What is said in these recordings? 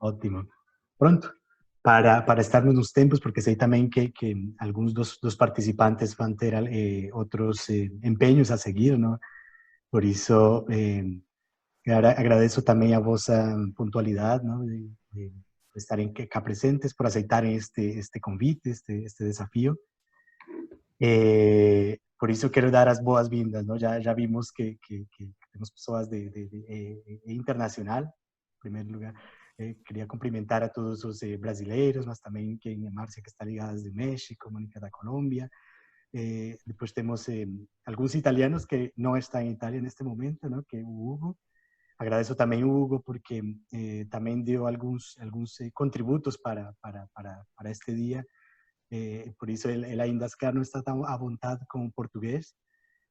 Ótimo. Pronto, para estar nos tempos, porque sei também que alguns dos participantes vão ter outros empenhos a seguir, não? Por isso, agradeço também a vossa pontualidade, não? De estarem cá presentes, por aceitarem este convite, este desafio. Por isso quero dar as boas-vindas, não? Já vimos que temos pessoas internacional, em primeiro lugar. Queria cumprimentar a todos os brasileiros, mas também a Márcia, que está ligada desde México, Mônica da Colômbia. Depois temos alguns italianos que não estão em Itália neste momento, não? Que é o Hugo. Agradeço também o Hugo porque também deu alguns contributos para este dia. Por isso ele ainda não está tão à vontade com o português,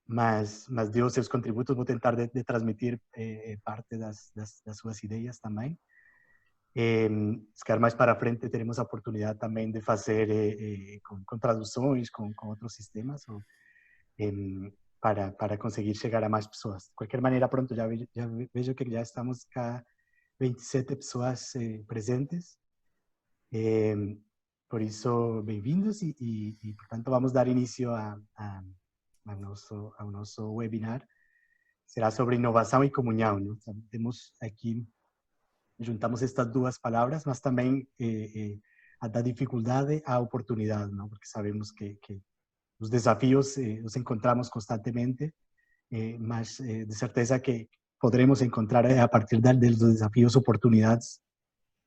mas deu seus contributos. Vou tentar de transmitir parte das suas ideias também. Se calhar mais para frente teremos a oportunidade também de fazer com traduções, com outros sistemas, para conseguir chegar a mais pessoas. De qualquer maneira, pronto, já vejo que já estamos cá 27 pessoas presentes. Por isso, bem-vindos portanto, vamos dar início ao nosso webinar. Será sobre inovação e comunhão, não? Temos aqui, juntamos estas duas palavras, mas também da dificuldade à oportunidade, não? Porque sabemos que os desafios os encontramos constantemente, mas de certeza que poderemos encontrar a partir dos desafios oportunidades.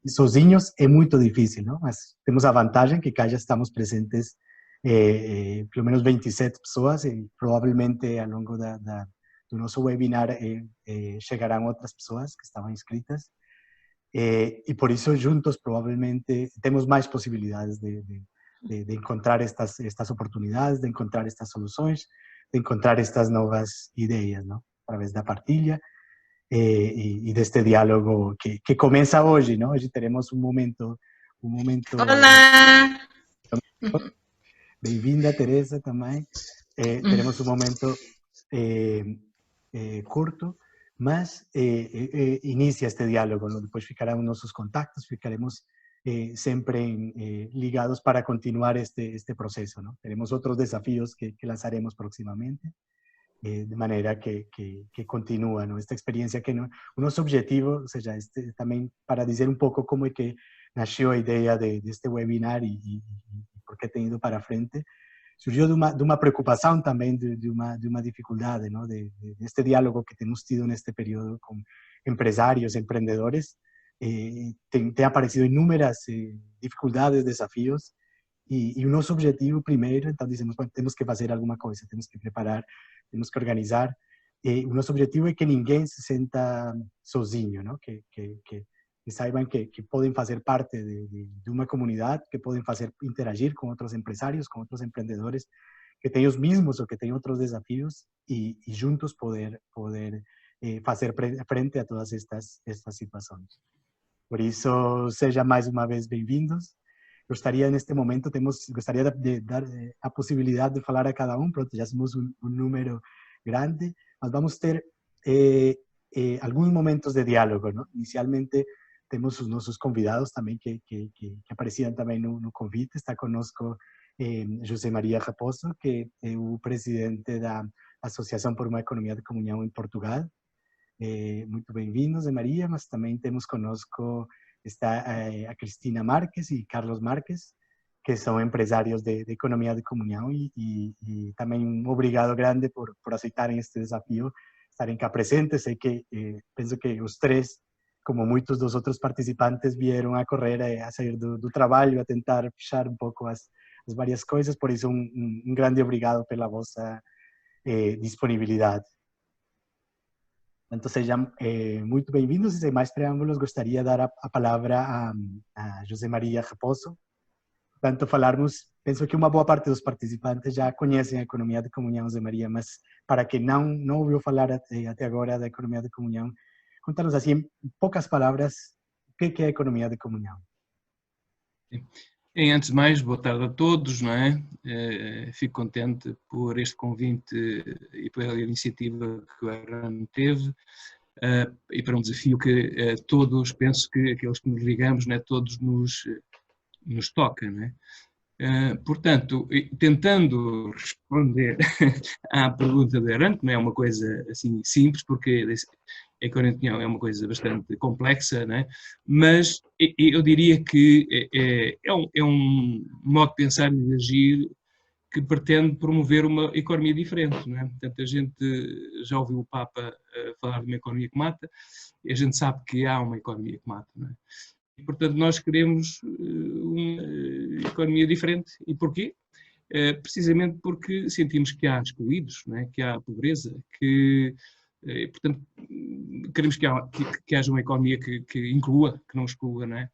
E sozinhos é muito difícil, não? Mas temos a vantagem que cá já estamos presentes pelo menos 27 pessoas e provavelmente ao longo do nosso webinar chegarão outras pessoas que estavam inscritas. E por isso juntos provavelmente temos mais possibilidades de encontrar estas oportunidades, de encontrar estas soluções, de encontrar estas novas ideias, não? Através da partilha e deste diálogo que começa hoje, não? Hoje teremos um momento. Olá! Bem-vinda, Teresa, também. Teremos um momento curto, mas inicia este diálogo, não? Depois ficarão nossos contactos, ficaremos sempre ligados para continuar este processo, não? Teremos outros desafios que lançaremos próximamente, de maneira que continua, não? Esta experiência que o nosso objetivo, ou seja, também para dizer um pouco como é que nasceu a ideia deste webinar e por que tem ido para frente, surgiu de uma preocupação também, de uma dificuldade, não? Deste diálogo que temos tido neste período com empresários, empreendedores, tem aparecido inúmeras dificuldades, desafios, e o nosso objetivo primeiro, então dizemos, bueno, temos que fazer alguma coisa, temos que preparar, temos que organizar. O nosso objetivo é que ninguém se sinta sozinho, não? Que saibam que podem fazer parte de uma comunidade, que podem interagir com outros empresários, com outros empreendedores, que têm os mesmos ou que têm outros desafios e juntos poder fazer frente a todas estas situações. Por isso, seja mais uma vez bem-vindos. Gostaria, neste momento, gostaria de dar a possibilidade de falar a cada um. Pronto, já somos um número grande, mas vamos ter alguns momentos de diálogo, não? Inicialmente, temos os nossos convidados também, que apareciam também no convite. Está conosco José Maria Raposo, que é o presidente da Associação por uma Economia de Comunhão em Portugal. Muito bem-vindos, José Maria, mas também temos conosco está a Cristina Márquez e Carlos Márquez, que são empresários de economia de comunhão e também um obrigado grande por aceitarem este desafio, estarem cá presentes. Sei que penso que os três, como muitos dos outros participantes, vieram a correr, a sair do trabalho, a tentar fechar um pouco as várias coisas, por isso um grande obrigado pela vossa disponibilidade. Então, sejam muito bem-vindos e sem mais preâmbulos, gostaria de dar a palavra a José Maria Raposo. Portanto, falarmos, penso que uma boa parte dos participantes já conhecem a economia de comunhão, José Maria, mas para quem não ouviu falar até agora da economia de comunhão, conta-nos assim, em poucas palavras, o que é a economia de comunhão. Antes de mais, boa tarde a todos, não é? Fico contente por este convite e pela iniciativa que o RAN teve. e para um desafio que todos, penso que aqueles que nos ligamos, né, todos nos toca, né? Portanto, tentando responder à pergunta do Eran, que não é uma coisa assim simples, porque a economia de opinião é uma coisa bastante complexa, né? Mas eu diria que é um modo de pensar e de agir que pretende promover uma economia diferente, não é? Portanto, a gente já ouviu o Papa falar de uma economia que mata, e a gente sabe que há uma economia que mata, não é? E, portanto, nós queremos uma economia diferente. E porquê? Precisamente porque sentimos que há excluídos, não é? Que há pobreza, que, portanto, queremos que haja uma economia que inclua, que não exclua, não é?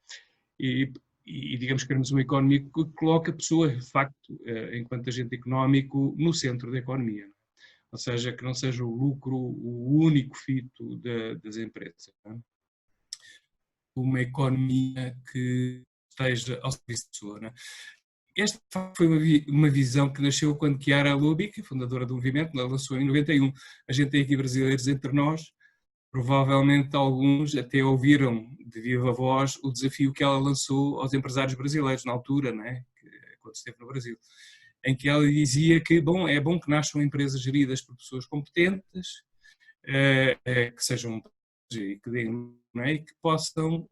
E digamos que queremos uma economia que coloque a pessoa, de facto, enquanto agente económico, no centro da economia. Ou seja, que não seja o lucro o único fito das empresas. Não é? Uma economia que esteja ao serviço da pessoa. Não é? Esta foi uma visão que nasceu quando Chiara Lubich, fundadora do movimento, lançou em 91. A gente tem aqui brasileiros entre nós, provavelmente alguns até ouviram de viva voz o desafio que ela lançou aos empresários brasileiros na altura, né, quando esteve no Brasil, em que ela dizia que é bom que nasçam empresas geridas por pessoas competentes, que sejam e que deem, e que possam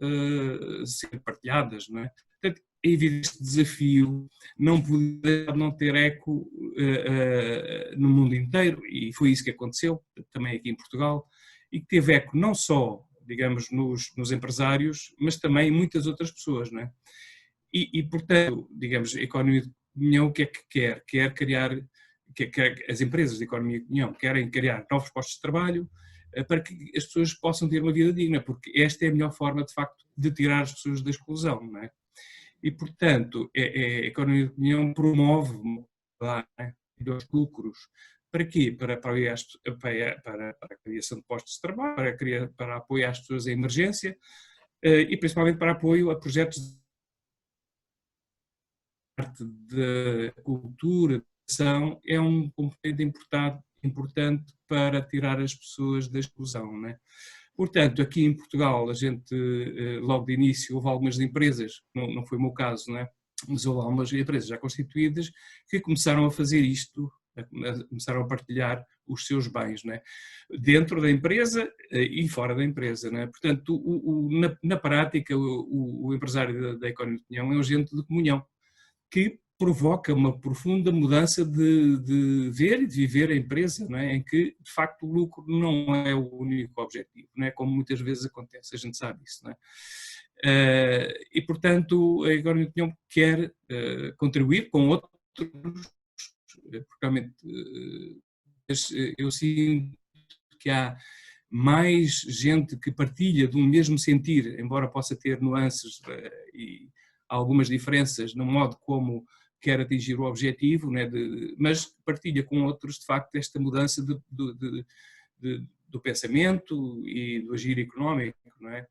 ser partilhadas, não é? Portanto, é evidente que este desafio não podia não ter eco no mundo inteiro, e foi isso que aconteceu, também aqui em Portugal, e que teve eco não só, digamos, nos empresários, mas também em muitas outras pessoas, não é? E portanto, digamos, a economia de opinião o que é que quer? Quer criar, as empresas de economia de opinião querem criar novos postos de trabalho para que as pessoas possam ter uma vida digna, porque esta é a melhor forma, de facto, de tirar as pessoas da exclusão, não é? E, portanto, a economia de opinião promove os lucros. Para quê? Para a criação de postos de trabalho, para apoiar as pessoas em emergência e principalmente para apoio a projetos de cultura, de educação, é um componente importante para tirar as pessoas da exclusão, não é? Portanto, aqui em Portugal, a gente, logo de início, houve algumas empresas, não foi o meu caso, não é? Mas houve algumas empresas já constituídas que começaram a fazer isto, começaram a partilhar os seus bens, não é? Dentro da empresa e fora da empresa, não é? Portanto, na prática, o empresário da economia de opinião é um agente de comunhão, que provoca uma profunda mudança de ver e de viver a empresa, não é? Em que, de facto, o lucro não é o único objetivo, não é? Como muitas vezes acontece, a gente sabe isso, não é? E, portanto, a economia de opinião quer contribuir com outros, porque realmente eu sinto que há mais gente que partilha de um mesmo sentir, embora possa ter nuances e algumas diferenças no modo como quer atingir o objetivo, né, mas partilha com outros, de facto, esta mudança do pensamento e do agir económico, não é?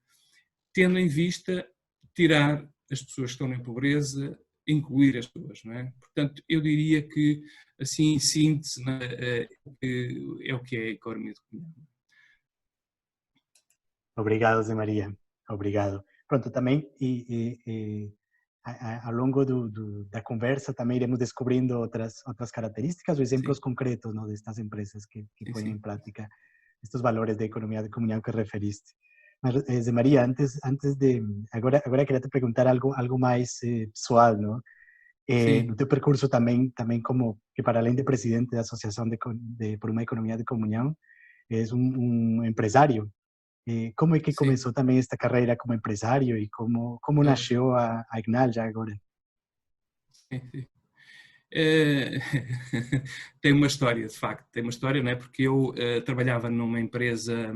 Tendo em vista tirar as pessoas que estão na pobreza, incluir as pessoas, não é? Portanto, eu diria que, assim, em síntese, é o que é a economia de opinião. Obrigado, Zé Maria. Obrigado. Pronto, também, ao longo da conversa também iremos descobrindo outras características ou exemplos concretos, não, destas empresas que põem em prática estes valores de economia de comunhão que referiste. Mas, Zé Maria, antes de... Agora queria te perguntar algo mais pessoal, não? No teu percurso também como que, para além de presidente da Associação por uma Economia de Comunhão, és um empresário. Como é que começou também esta carreira como empresário e como nasceu a Ignal já agora? Tem uma história, de facto, tem uma história, não é? Porque eu trabalhava numa empresa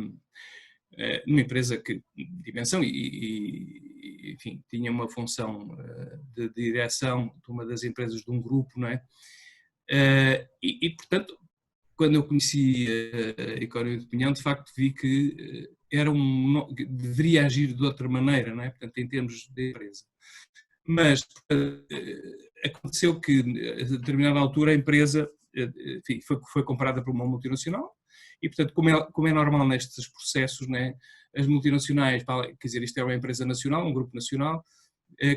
de dimensão e, enfim, tinha uma função de direção de uma das empresas de um grupo, não é? Portanto, quando eu conheci a economia de opinião, de facto vi que deveria agir de outra maneira, não é? Portanto, em termos de empresa. Mas aconteceu que, a determinada altura, a empresa, enfim, foi comprada por uma multinacional E, portanto, como é normal nestes processos, né, as multinacionais, quer dizer, isto é uma empresa nacional, um grupo nacional,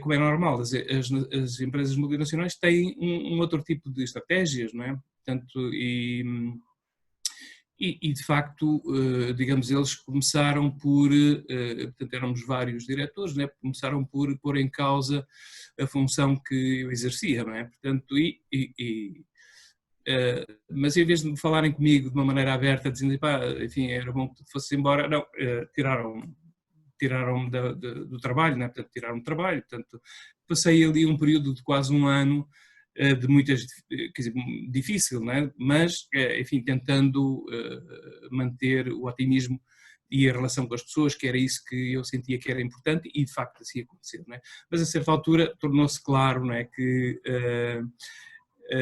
como é normal, as empresas multinacionais têm um outro tipo de estratégias, não é? Portanto, e de facto, digamos, eles começaram por, portanto, éramos vários diretores, né? Começaram por pôr em causa a função que eu exercia, não é? Portanto, mas em vez de falarem comigo de uma maneira aberta, dizendo, pá, enfim, era bom que tu fosses embora, não, tiraram-me do trabalho, né? Portanto, tiraram-me do trabalho, portanto, passei ali um período de quase um ano de muitas, quer dizer, difícil, né? Mas, enfim, tentando manter o otimismo e a relação com as pessoas, que era isso que eu sentia que era importante e de facto assim aconteceu, né? Mas a certa altura tornou-se claro, né, que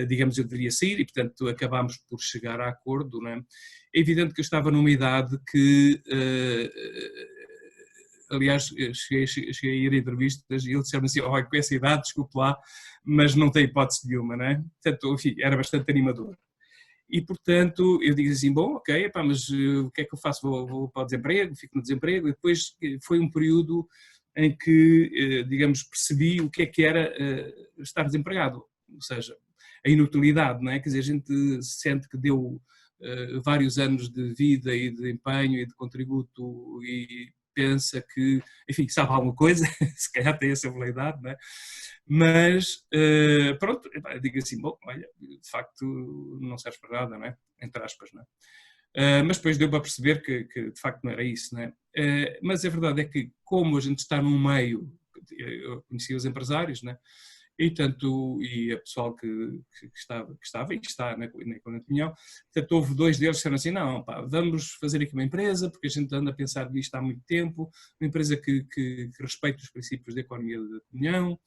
digamos, eu deveria sair e, portanto, acabámos por chegar a acordo, não é? É evidente que eu estava numa idade que, aliás, cheguei a ir a entrevistas e ele disseram assim, olha, com essa idade, desculpe lá, mas não tem hipótese nenhuma, não é? Portanto, enfim, era bastante animador. E, portanto, eu digo assim, bom, ok, epá, mas o que é que eu faço? Vou para o desemprego, fico no desemprego, e depois foi um período em que, digamos, percebi o que era estar desempregado, ou seja, a inutilidade, não é? Quer dizer, a gente sente que deu vários anos de vida e de empenho e de contributo e pensa que, enfim, sabe alguma coisa, se calhar tem essa habilidade, não é? Mas, pronto, eu digo assim, bom, olha, de facto não serve para nada, não é? Entre aspas, não é? Mas depois deu para perceber que de facto não era isso, não é? Mas a verdade é que, como a gente está num meio, eu conheci os empresários, não é? E, tanto, e a pessoal que estava e que está na União, portanto, houve dois deles que disseram assim, não, pá, vamos fazer aqui uma empresa, porque a gente anda a pensar nisto há muito tempo, uma empresa que respeite os princípios da economia da União,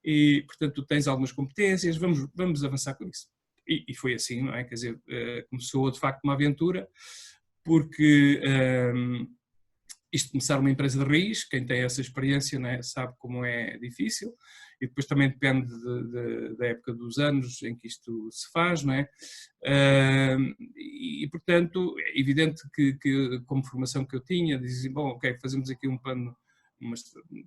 e, portanto, tu tens algumas competências, vamos avançar com isso. E foi assim, não é? Quer dizer, começou de facto uma aventura, porque isto de começar uma empresa de raiz, quem tem essa experiência, não é, sabe como é difícil, e depois também depende da época dos anos em que isto se faz, não é? E portanto, é evidente que como formação que eu tinha, dizem, bom, ok, fazemos aqui um plano, uma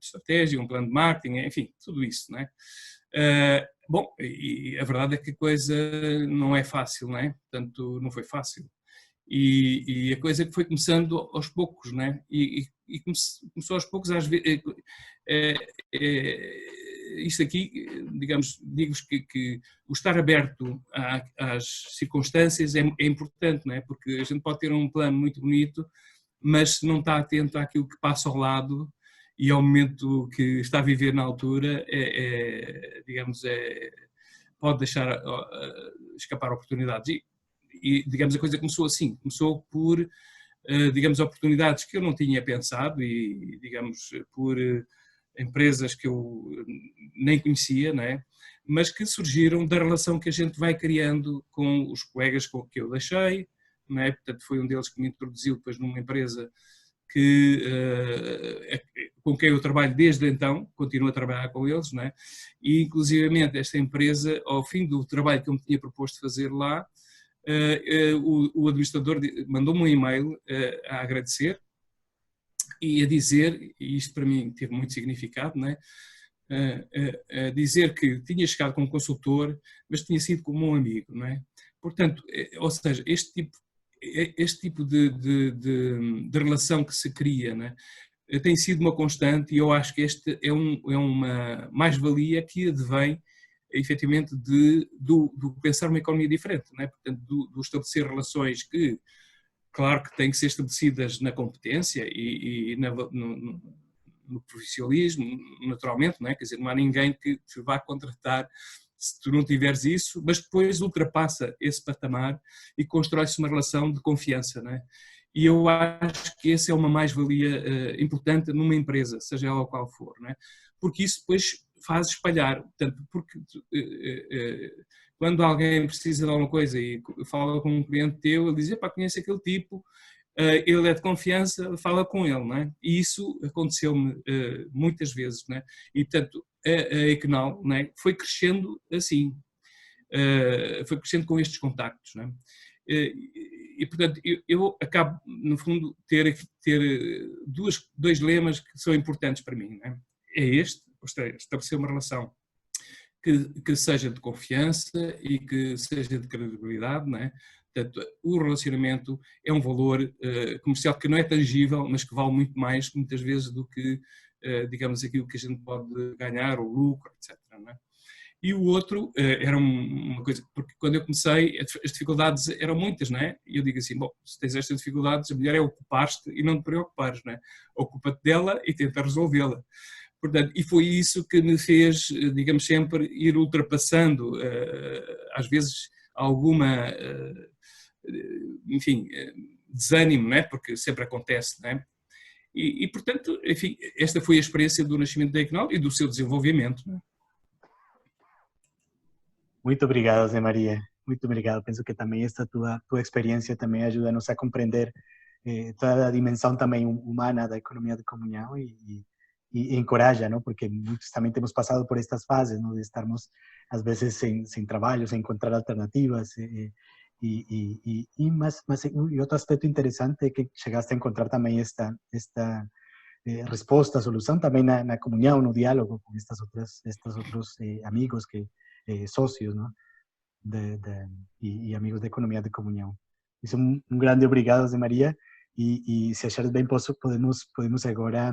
estratégia, um plano de marketing, enfim, tudo isso, não é? Bom, e a verdade é que a coisa não é fácil, não é? Portanto, não foi fácil. E a coisa que foi começando aos poucos, né? E começou aos poucos, às vezes. Isto aqui, digamos, digo-vos que o estar aberto às circunstâncias é importante, não é? Porque a gente pode ter um plano muito bonito, mas se não está atento àquilo que passa ao lado e ao momento que está a viver na altura, digamos, pode deixar escapar oportunidades. E, digamos, a coisa começou assim, começou por, digamos, oportunidades que eu não tinha pensado e, digamos, por empresas que eu nem conhecia, não é? Mas que surgiram da relação que a gente vai criando com os colegas com que eu deixei, não é? Portanto, foi um deles que me introduziu depois numa empresa com quem eu trabalho desde então, continuo a trabalhar com eles, não é? E, inclusivamente, esta empresa, ao fim do trabalho que eu me tinha proposto fazer lá, o administrador mandou-me um e-mail a agradecer e a dizer, e isto para mim teve muito significado, né? A dizer que tinha chegado como consultor, mas tinha sido como um amigo, não é? Portanto, ou seja, este tipo de relação que se cria, né, tem sido uma constante e eu acho que este é uma mais-valia que advém efetivamente do pensar uma economia diferente, não é? Portanto, do estabelecer relações que, claro que têm que ser estabelecidas na competência e no profissionalismo, naturalmente, não é? Quer dizer, não há ninguém que te vá contratar se tu não tiveres isso, mas depois ultrapassa esse patamar e constrói-se uma relação de confiança, não é? E eu acho que essa é uma mais-valia importante numa empresa, seja ela qual for, não é? Porque isso depois faz espalhar, portanto, porque quando alguém precisa de alguma coisa e fala com um cliente teu, ele diz, pá, conhece aquele tipo, ele é de confiança, fala com ele, não é? E isso aconteceu-me muitas vezes, não é? E, portanto, a Equinal, não é, foi crescendo assim, foi crescendo com estes contactos, não é? E portanto, eu acabo, no fundo, ter dois lemas que são importantes para mim. Não é? É este, estabelecer uma relação que seja de confiança e que seja de credibilidade, não é? Portanto, o relacionamento é um valor comercial que não é tangível, mas que vale muito mais, muitas vezes, do que, digamos, aquilo que a gente pode ganhar, o lucro, etc. Não é? E o outro era uma coisa, porque quando eu comecei, as dificuldades eram muitas, não é? E eu digo assim, bom, se tens estas dificuldades, a melhor é ocupar-te e não te preocupares, não é? Ocupa-te dela e tenta resolvê-la. Portanto, e foi isso que me fez, digamos sempre, ir ultrapassando, às vezes, alguma, enfim, desânimo, não é? Porque sempre acontece, não é? E, portanto, enfim, esta foi a experiência do nascimento da Econol e do seu desenvolvimento, não é? Muito obrigado, Zé Maria. Muito obrigado. Penso que também esta tua experiência também ajuda-nos a compreender toda a dimensão também humana da economia de comunhão e encoraja, não? Porque muitos também temos passado por estas fases, não? De estarmos às vezes sem trabalho, sem encontrar alternativas mas outro aspecto interessante é que chegaste a encontrar também esta resposta, solução também na comunhão, no diálogo com estes outros amigos socios, ¿no? Y amigos de economía de comunión. Isso un grande obrigado, Zé Maria, e se achares bem, podemos agora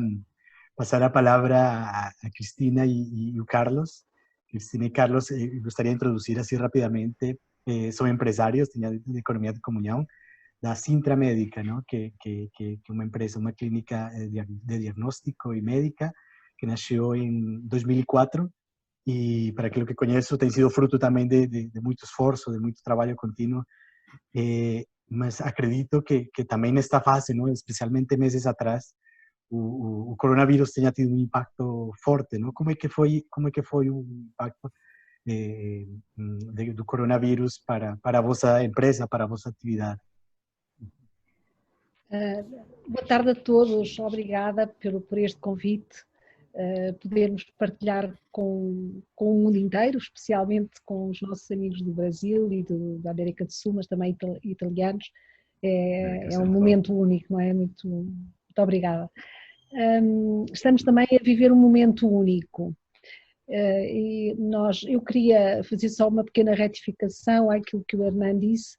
passar a palavra a Cristina e o Carlos. Cristina e Carlos, gostaria de introduzir assim rapidamente, são empresários de economia de comunhão, da Sintra Médica, ¿no? que é uma empresa, uma clínica de diagnóstico e médica, que nasceu em 2004, e para aquilo que conheço tem sido fruto também de muito esforço, de muito trabalho contínuo, mas acredito que também nesta fase, não, especialmente meses atrás, o coronavírus tenha tido um impacto forte, não? Como é que foi o impacto do coronavírus para a vossa empresa, para a vossa atividade? Boa tarde a todos, obrigada por este convite. Podermos partilhar com o mundo inteiro, especialmente com os nossos amigos do Brasil e da América do Sul, mas também italianos, é um momento único, não é? Muito obrigada. Estamos também a viver um momento único e eu queria fazer só uma pequena retificação àquilo que o Hernán disse.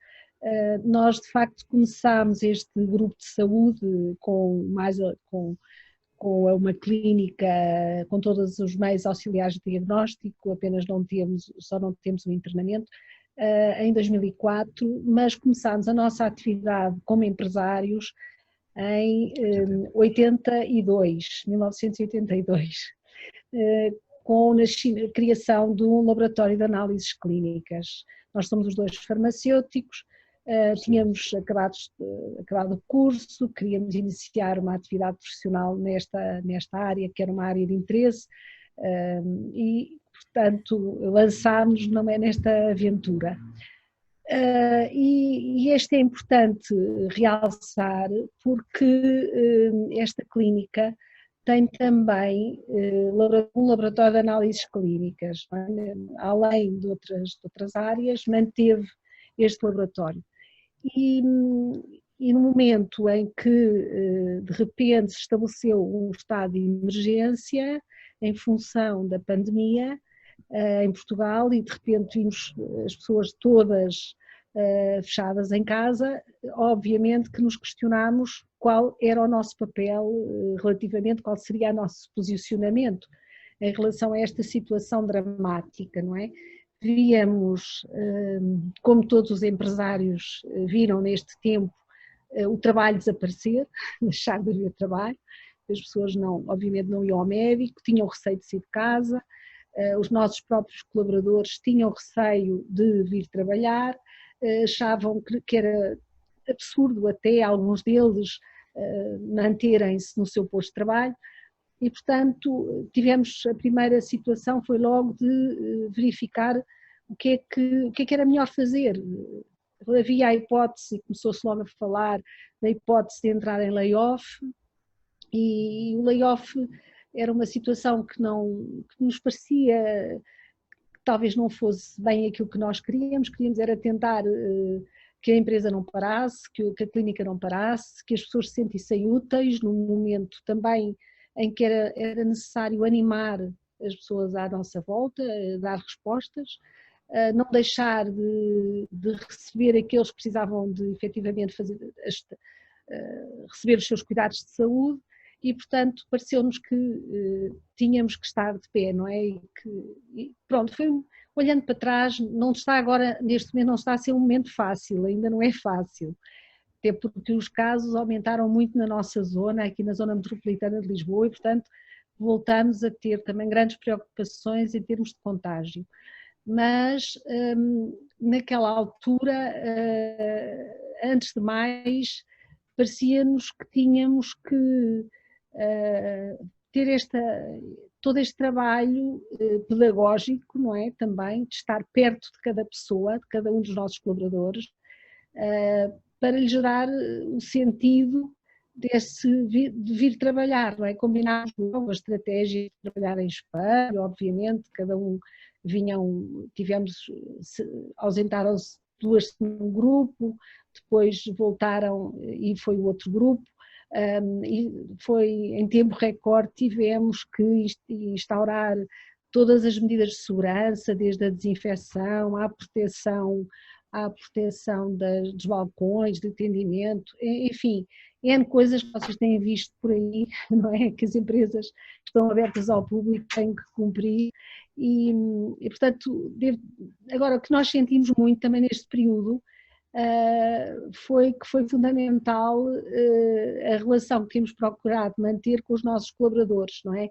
Nós de facto começámos este grupo de saúde com uma clínica com todos os meios auxiliares de diagnóstico, só não temos o internamento, em 2004, mas começámos a nossa atividade como empresários em 1982, com a criação de um laboratório de análises clínicas. Nós somos os dois farmacêuticos, tínhamos acabado o curso, queríamos iniciar uma atividade profissional nesta área, que era uma área de interesse, e, portanto, lançámos nesta aventura. E este é importante realçar porque esta clínica tem também um laboratório de análises clínicas, além de outras áreas, manteve este laboratório. E no momento em que de repente se estabeleceu um estado de emergência em função da pandemia em Portugal e de repente vimos as pessoas todas fechadas em casa, obviamente que nos questionámos qual era o nosso papel relativamente, qual seria o nosso posicionamento em relação a esta situação dramática, não é? Víamos, como todos os empresários viram neste tempo, o trabalho desaparecer, deixar de haver trabalho, as pessoas obviamente não iam ao médico, tinham receio de sair de casa, os nossos próprios colaboradores tinham receio de vir trabalhar, achavam que era absurdo até alguns deles manterem-se no seu posto de trabalho. E, portanto, a primeira situação foi logo de verificar o que é que era melhor fazer. Havia a hipótese, começou-se logo a falar da hipótese de entrar em layoff, e o layoff era uma situação que nos parecia que talvez não fosse bem aquilo que nós queríamos era tentar que a empresa não parasse, que a clínica não parasse, que as pessoas se sentissem úteis num momento também em que era necessário animar as pessoas à nossa volta, dar respostas, não deixar de receber aqueles que precisavam de efetivamente receber os seus cuidados de saúde e, portanto, pareceu-nos que tínhamos que estar de pé, não é? E pronto, olhando para trás, não está agora, neste momento não está a ser um momento fácil, ainda não é fácil, até porque os casos aumentaram muito na nossa zona, aqui na zona metropolitana de Lisboa e, portanto, voltamos a ter também grandes preocupações em termos de contágio. Mas naquela altura, antes de mais, parecia-nos que tínhamos que ter todo este trabalho pedagógico, não é? Também, de estar perto de cada pessoa, de cada um dos nossos colaboradores, para lhe gerar o sentido de vir trabalhar, não é? Combinarmos logo a estratégia de trabalhar em espelho, obviamente, cada um ausentaram-se 2 num grupo, depois voltaram e foi o outro grupo, e foi em tempo recorde, tivemos que instaurar todas as medidas de segurança, desde a desinfecção, à proteção dos balcões de atendimento, enfim, N coisas que vocês têm visto por aí, não é? Que as empresas estão abertas ao público, têm que cumprir e portanto, agora o que nós sentimos muito também neste período foi que foi fundamental a relação que temos procurado manter com os nossos colaboradores, não é?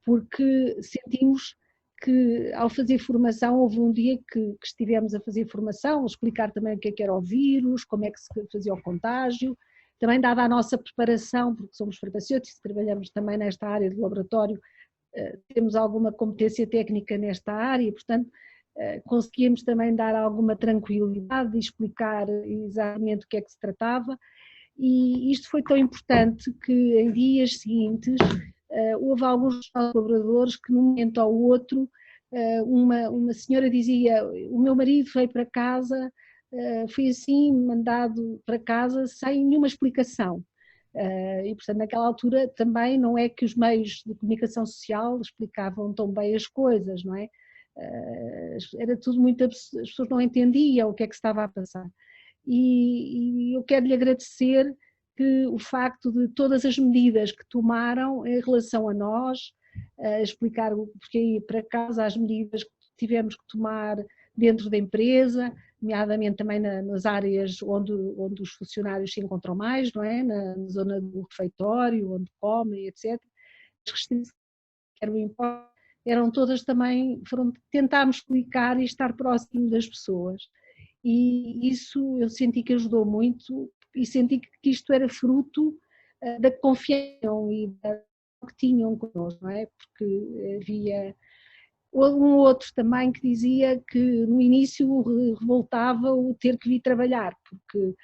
Porque sentimos que ao fazer formação, houve um dia que estivemos a fazer formação, a explicar também o que era o vírus, como é que se fazia o contágio, também dada a nossa preparação, porque somos farmacêuticos, trabalhamos também nesta área de laboratório, temos alguma competência técnica nesta área, portanto, conseguíamos também dar alguma tranquilidade e explicar exatamente o que é que se tratava, e isto foi tão importante que em dias seguintes houve alguns dos nossos colaboradores que, num momento ao outro, uma senhora dizia: o meu marido veio para casa, foi assim mandado para casa sem nenhuma explicação. E portanto naquela altura também não é que os meios de comunicação social explicavam tão bem as coisas, não é? Era tudo muito, as pessoas não entendiam o que é que se estava a passar. E eu quero lhe agradecer que o facto de todas as medidas que tomaram em relação a nós, explicar porque ir para casa, as medidas que tivemos que tomar dentro da empresa, nomeadamente também nas áreas onde os funcionários se encontram mais, não é? Na zona do refeitório, onde comem, etc. As restrições que eram impostas eram todas também, tentarmos explicar e estar próximo das pessoas. E isso eu senti que ajudou muito e senti que isto era fruto da confiança e da que tinham connosco, não é? Porque havia um outro também que dizia que no início revoltava o ter que vir trabalhar, porque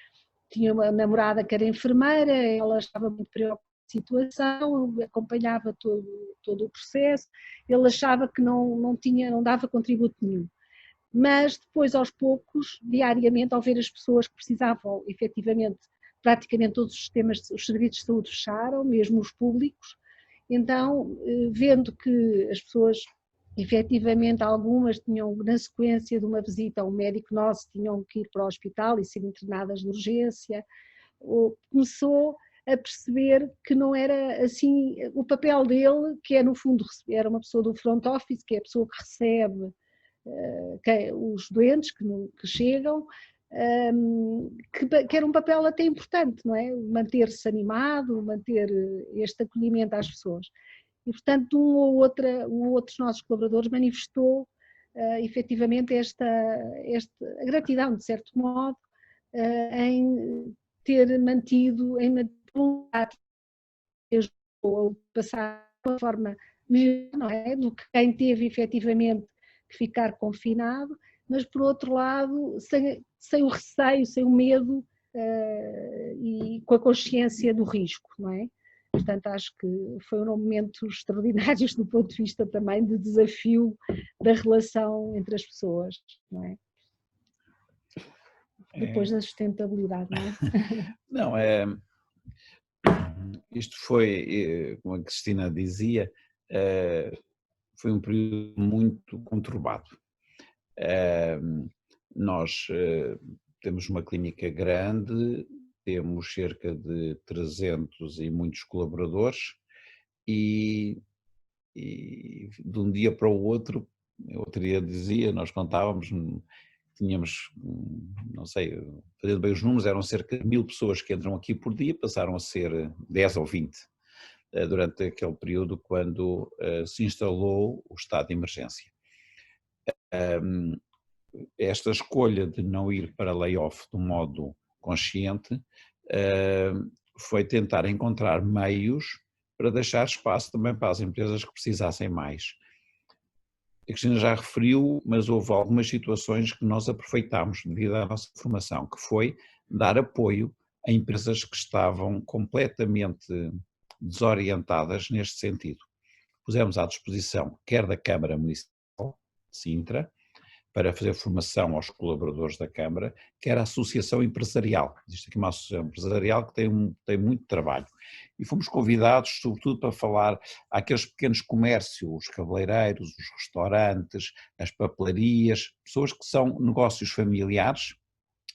tinha uma namorada que era enfermeira, ela estava muito preocupada com a situação, acompanhava todo o processo, ele achava que não dava contributo nenhum. Mas depois, aos poucos, diariamente, ao ver as pessoas que precisavam, efetivamente, praticamente todos os sistemas, os serviços de saúde fecharam, mesmo os públicos, então, vendo que as pessoas, efetivamente, algumas tinham, na sequência de uma visita a um médico nosso, tinham que ir para o hospital e ser internadas de urgência, começou a perceber que não era assim, o papel dele, que é no fundo, era uma pessoa do front office, que é a pessoa que recebe os doentes que chegam, que era um papel até importante, não é? Manter-se animado, manter este acolhimento às pessoas. E, portanto, um ou outros nossos colaboradores manifestou efetivamente a gratidão, de certo modo, em ter mantido, a passar de uma forma melhor, não é? Do que quem teve efetivamente que ficar confinado, mas por outro lado, sem o receio, sem o medo e com a consciência do risco, não é? Portanto, acho que foram momentos extraordinários do ponto de vista também de desafio da relação entre as pessoas, não é? depois da sustentabilidade, não é? Não, isto foi, como a Cristina dizia, foi um período muito conturbado. Nós temos uma clínica grande, temos cerca de 300 e muitos colaboradores e de um dia para o outro, eu outro dia dizia, nós contávamos, tínhamos, não sei, fazendo bem os números, eram cerca de 1000 pessoas que entram aqui por dia, passaram a ser 10 ou 20 durante aquele período quando se instalou o estado de emergência. Esta escolha de não ir para layoff de um modo consciente foi tentar encontrar meios para deixar espaço também para as empresas que precisassem mais. A Cristina já referiu, mas houve algumas situações que nós aproveitámos devido à nossa formação, que foi dar apoio a empresas que estavam completamente desorientadas neste sentido. Pusemos à disposição, quer da Câmara Municipal de Sintra, para fazer formação aos colaboradores da Câmara, quer a Associação Empresarial. Existe aqui uma Associação Empresarial que tem muito trabalho. E fomos convidados, sobretudo, para falar àqueles pequenos comércios, os cabeleireiros, os restaurantes, as papelarias, pessoas que são negócios familiares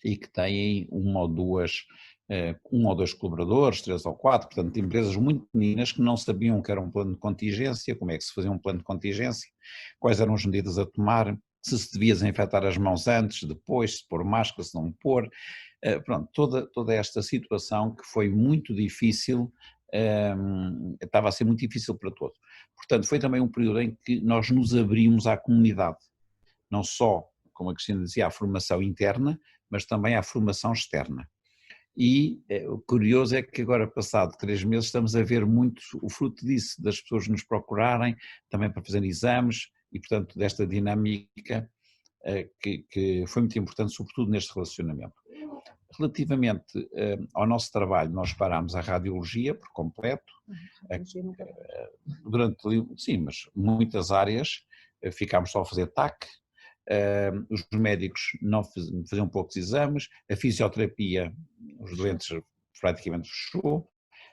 e que têm um ou dois colaboradores, 3 ou 4, portanto, empresas muito pequeninas que não sabiam o que era um plano de contingência, como é que se fazia um plano de contingência, quais eram as medidas a tomar, se devia desinfetar as mãos antes, depois, se pôr máscara, se não pôr, pronto, toda esta situação que foi muito difícil, estava a ser muito difícil para todos. Portanto, foi também um período em que nós nos abrimos à comunidade, não só, como a Cristina dizia, à formação interna, mas também à formação externa. E o curioso é que agora, passado 3 meses, estamos a ver muito o fruto disso, das pessoas nos procurarem, também para fazer exames, e portanto desta dinâmica que foi muito importante, sobretudo neste relacionamento. Relativamente ao nosso trabalho, nós parámos a radiologia por completo, sim, mas muitas áreas ficámos só a fazer TAC, os médicos não faziam poucos exames, a fisioterapia, os doentes praticamente fechou,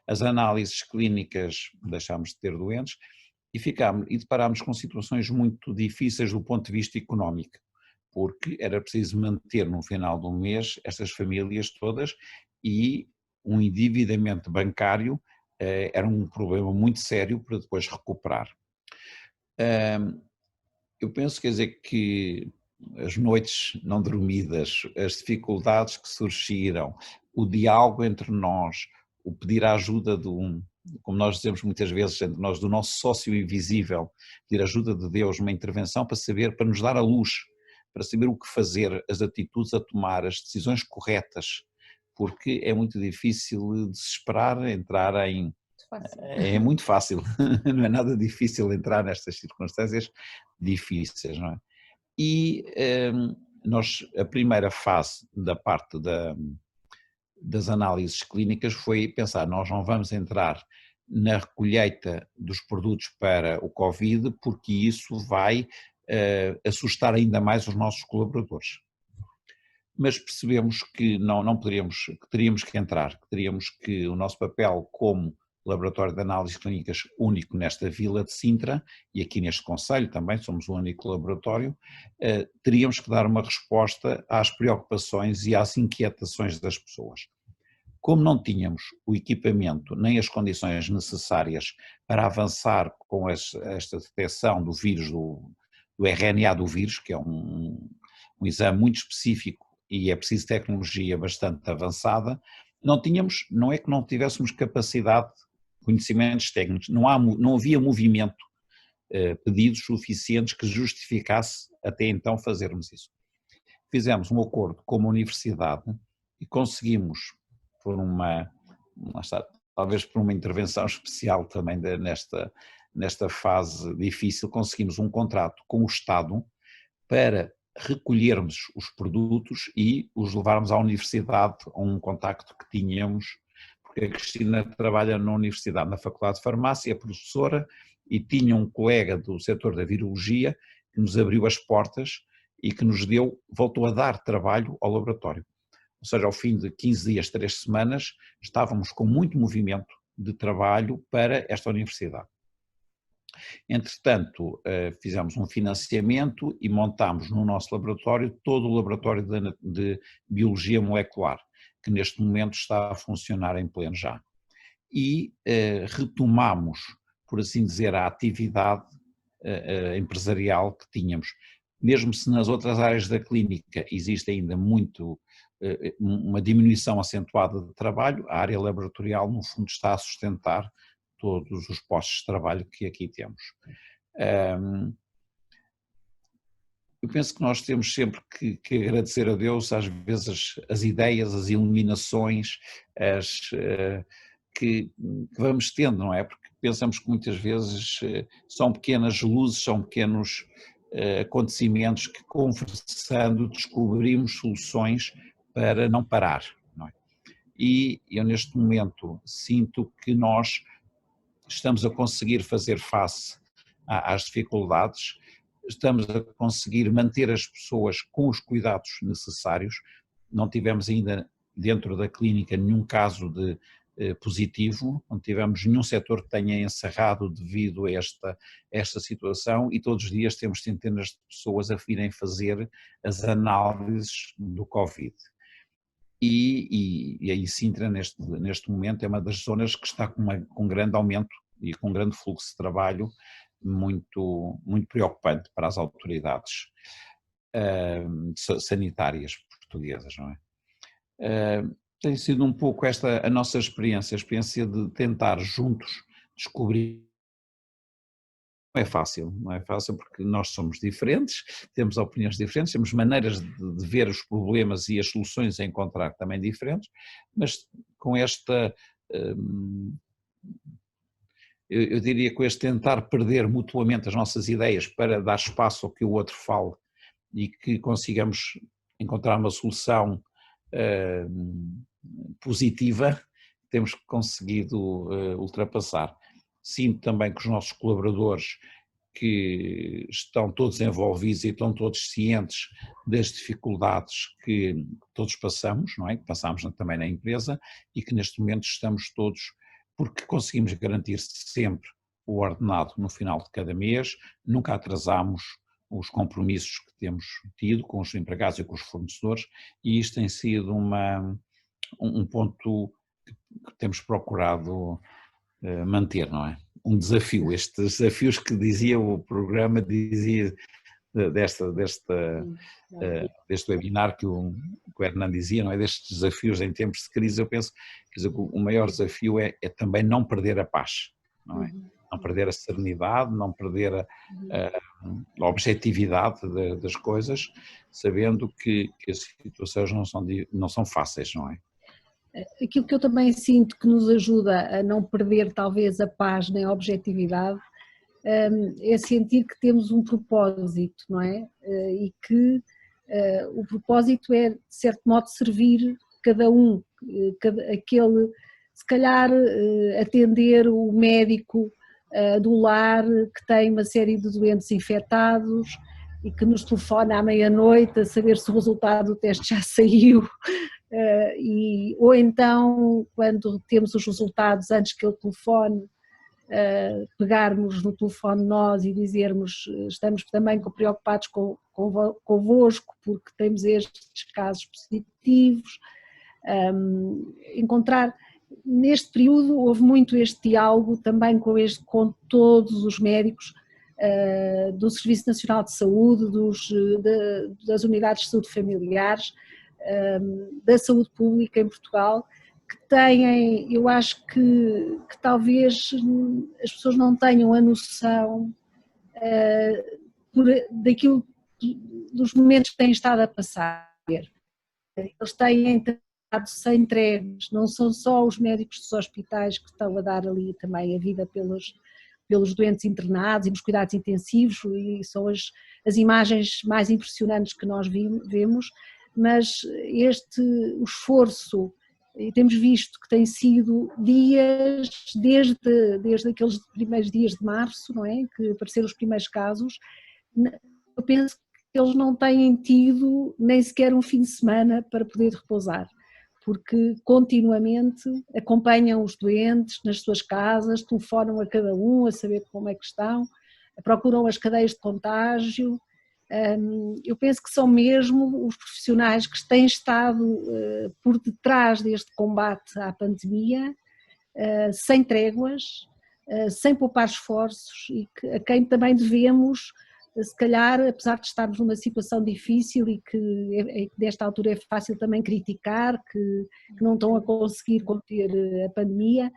as análises clínicas deixámos de ter doentes e deparámos com situações muito difíceis do ponto de vista económico, porque era preciso manter no final do mês estas famílias todas e um endividamento bancário era um problema muito sério para depois recuperar. Eu penso, quer dizer, que as noites não dormidas, as dificuldades que surgiram, o diálogo entre nós, o pedir a ajuda como nós dizemos muitas vezes entre nós, do nosso sócio invisível, pedir a ajuda de Deus, uma intervenção para nos dar a luz, para saber o que fazer, as atitudes a tomar, as decisões corretas, porque é muito difícil desesperar, entrar em... É muito fácil, não é nada difícil entrar nestas circunstâncias difíceis, não é? E a primeira fase da parte das análises clínicas foi pensar, nós não vamos entrar na recolheita dos produtos para o Covid, porque isso vai assustar ainda mais os nossos colaboradores. Mas percebemos que não poderíamos, que teríamos que entrar, que o nosso papel como laboratório de análises clínicas único nesta vila de Sintra, e aqui neste concelho também somos o único laboratório, teríamos que dar uma resposta às preocupações e às inquietações das pessoas. Como não tínhamos o equipamento nem as condições necessárias para avançar com esta detecção do vírus, do RNA do vírus, que é um exame muito específico e é preciso tecnologia bastante avançada, não é que não tivéssemos capacidade, conhecimentos técnicos, não havia movimento, pedidos suficientes que justificasse até então fazermos isso. Fizemos um acordo com uma universidade e conseguimos, talvez por uma intervenção especial também nesta fase difícil, conseguimos um contrato com o Estado para recolhermos os produtos e os levarmos à universidade, a um contacto que tínhamos, porque a Cristina trabalha na universidade, na Faculdade de Farmácia, é professora, e tinha um colega do setor da virologia que nos abriu as portas e que voltou a dar trabalho ao laboratório. ou seja, ao fim de 15 dias, 3 semanas, estávamos com muito movimento de trabalho para esta universidade. Entretanto, fizemos um financiamento e montámos no nosso laboratório todo o laboratório de biologia molecular, que neste momento está a funcionar em pleno já. E retomamos, por assim dizer, a atividade empresarial que tínhamos. Mesmo se nas outras áreas da clínica existe ainda uma diminuição acentuada de trabalho, a área laboratorial no fundo está a sustentar todos os postos de trabalho que aqui temos. Eu penso que nós temos sempre que agradecer a Deus, às vezes, as ideias, as iluminações que vamos tendo, não é? Porque pensamos que muitas vezes são pequenas luzes, são pequenos acontecimentos que, conversando, descobrimos soluções para não parar, não é? E eu neste momento sinto que nós estamos a conseguir fazer face às dificuldades, estamos a conseguir manter as pessoas com os cuidados necessários, não tivemos ainda dentro da clínica nenhum caso de positivo, não tivemos nenhum setor que tenha encerrado devido a esta situação e todos os dias temos centenas de pessoas a virem fazer as análises do Covid. E aí Sintra, neste momento, é uma das zonas que está com grande aumento e com grande fluxo de trabalho muito, muito preocupante para as autoridades sanitárias portuguesas, não é? Tem sido um pouco esta a nossa experiência, a experiência de tentar juntos descobrir. Não é fácil porque nós somos diferentes, temos opiniões diferentes, temos maneiras de ver os problemas e as soluções a encontrar também diferentes, mas com esta, eu diria com este tentar perder mutuamente as nossas ideias para dar espaço ao que o outro fale e que consigamos encontrar uma solução positiva, temos conseguido ultrapassar. Sinto também que os nossos colaboradores que estão todos envolvidos e estão todos cientes das dificuldades que todos passamos, não é? Que passamos também na empresa e que neste momento estamos todos, porque conseguimos garantir sempre o ordenado no final de cada mês, nunca atrasamos os compromissos que temos tido com os empregados e com os fornecedores e isto tem sido um ponto que temos procurado manter, não é? Um desafio, estes desafios que dizia o programa, dizia deste webinar que o Hernan dizia, não é? Destes desafios em tempos de crise, eu penso que o maior desafio é também não perder a paz, não é? Não perder a serenidade, não perder a objetividade das coisas, sabendo que as situações não são fáceis, não é? Aquilo que eu também sinto que nos ajuda a não perder talvez a paz nem a objetividade é sentir que temos um propósito, não é? E que o propósito é, de certo modo, servir cada um, aquele, se calhar, atender o médico do lar que tem uma série de doentes infectados e que nos telefona à meia-noite a saber se o resultado do teste já saiu. Ou então, quando temos os resultados antes que ele telefone, pegarmos no telefone nós e dizermos estamos também preocupados convosco porque temos estes casos positivos. Encontrar, neste período houve muito este diálogo também com todos os médicos do Serviço Nacional de Saúde, das unidades de saúde familiares, da saúde pública em Portugal, que têm, eu acho que talvez as pessoas não tenham a noção daquilo, dos momentos que têm estado a passar. Eles têm estado entregues, não são só os médicos dos hospitais que estão a dar ali também a vida pelos doentes internados e nos cuidados intensivos, e são as imagens mais impressionantes que nós vemos, mas o esforço, e temos visto que tem sido dias, desde aqueles primeiros dias de março, não é? Que apareceram os primeiros casos, eu penso que eles não têm tido nem sequer um fim de semana para poder repousar. porque continuamente acompanham os doentes nas suas casas, telefonam a cada um a saber como é que estão, procuram as cadeias de contágio. Eu penso que são mesmo os profissionais que têm estado por detrás deste combate à pandemia, sem tréguas, sem poupar esforços, e a quem também devemos, se calhar, apesar de estarmos numa situação difícil e que desta altura é fácil também criticar, que não estão a conseguir conter a pandemia,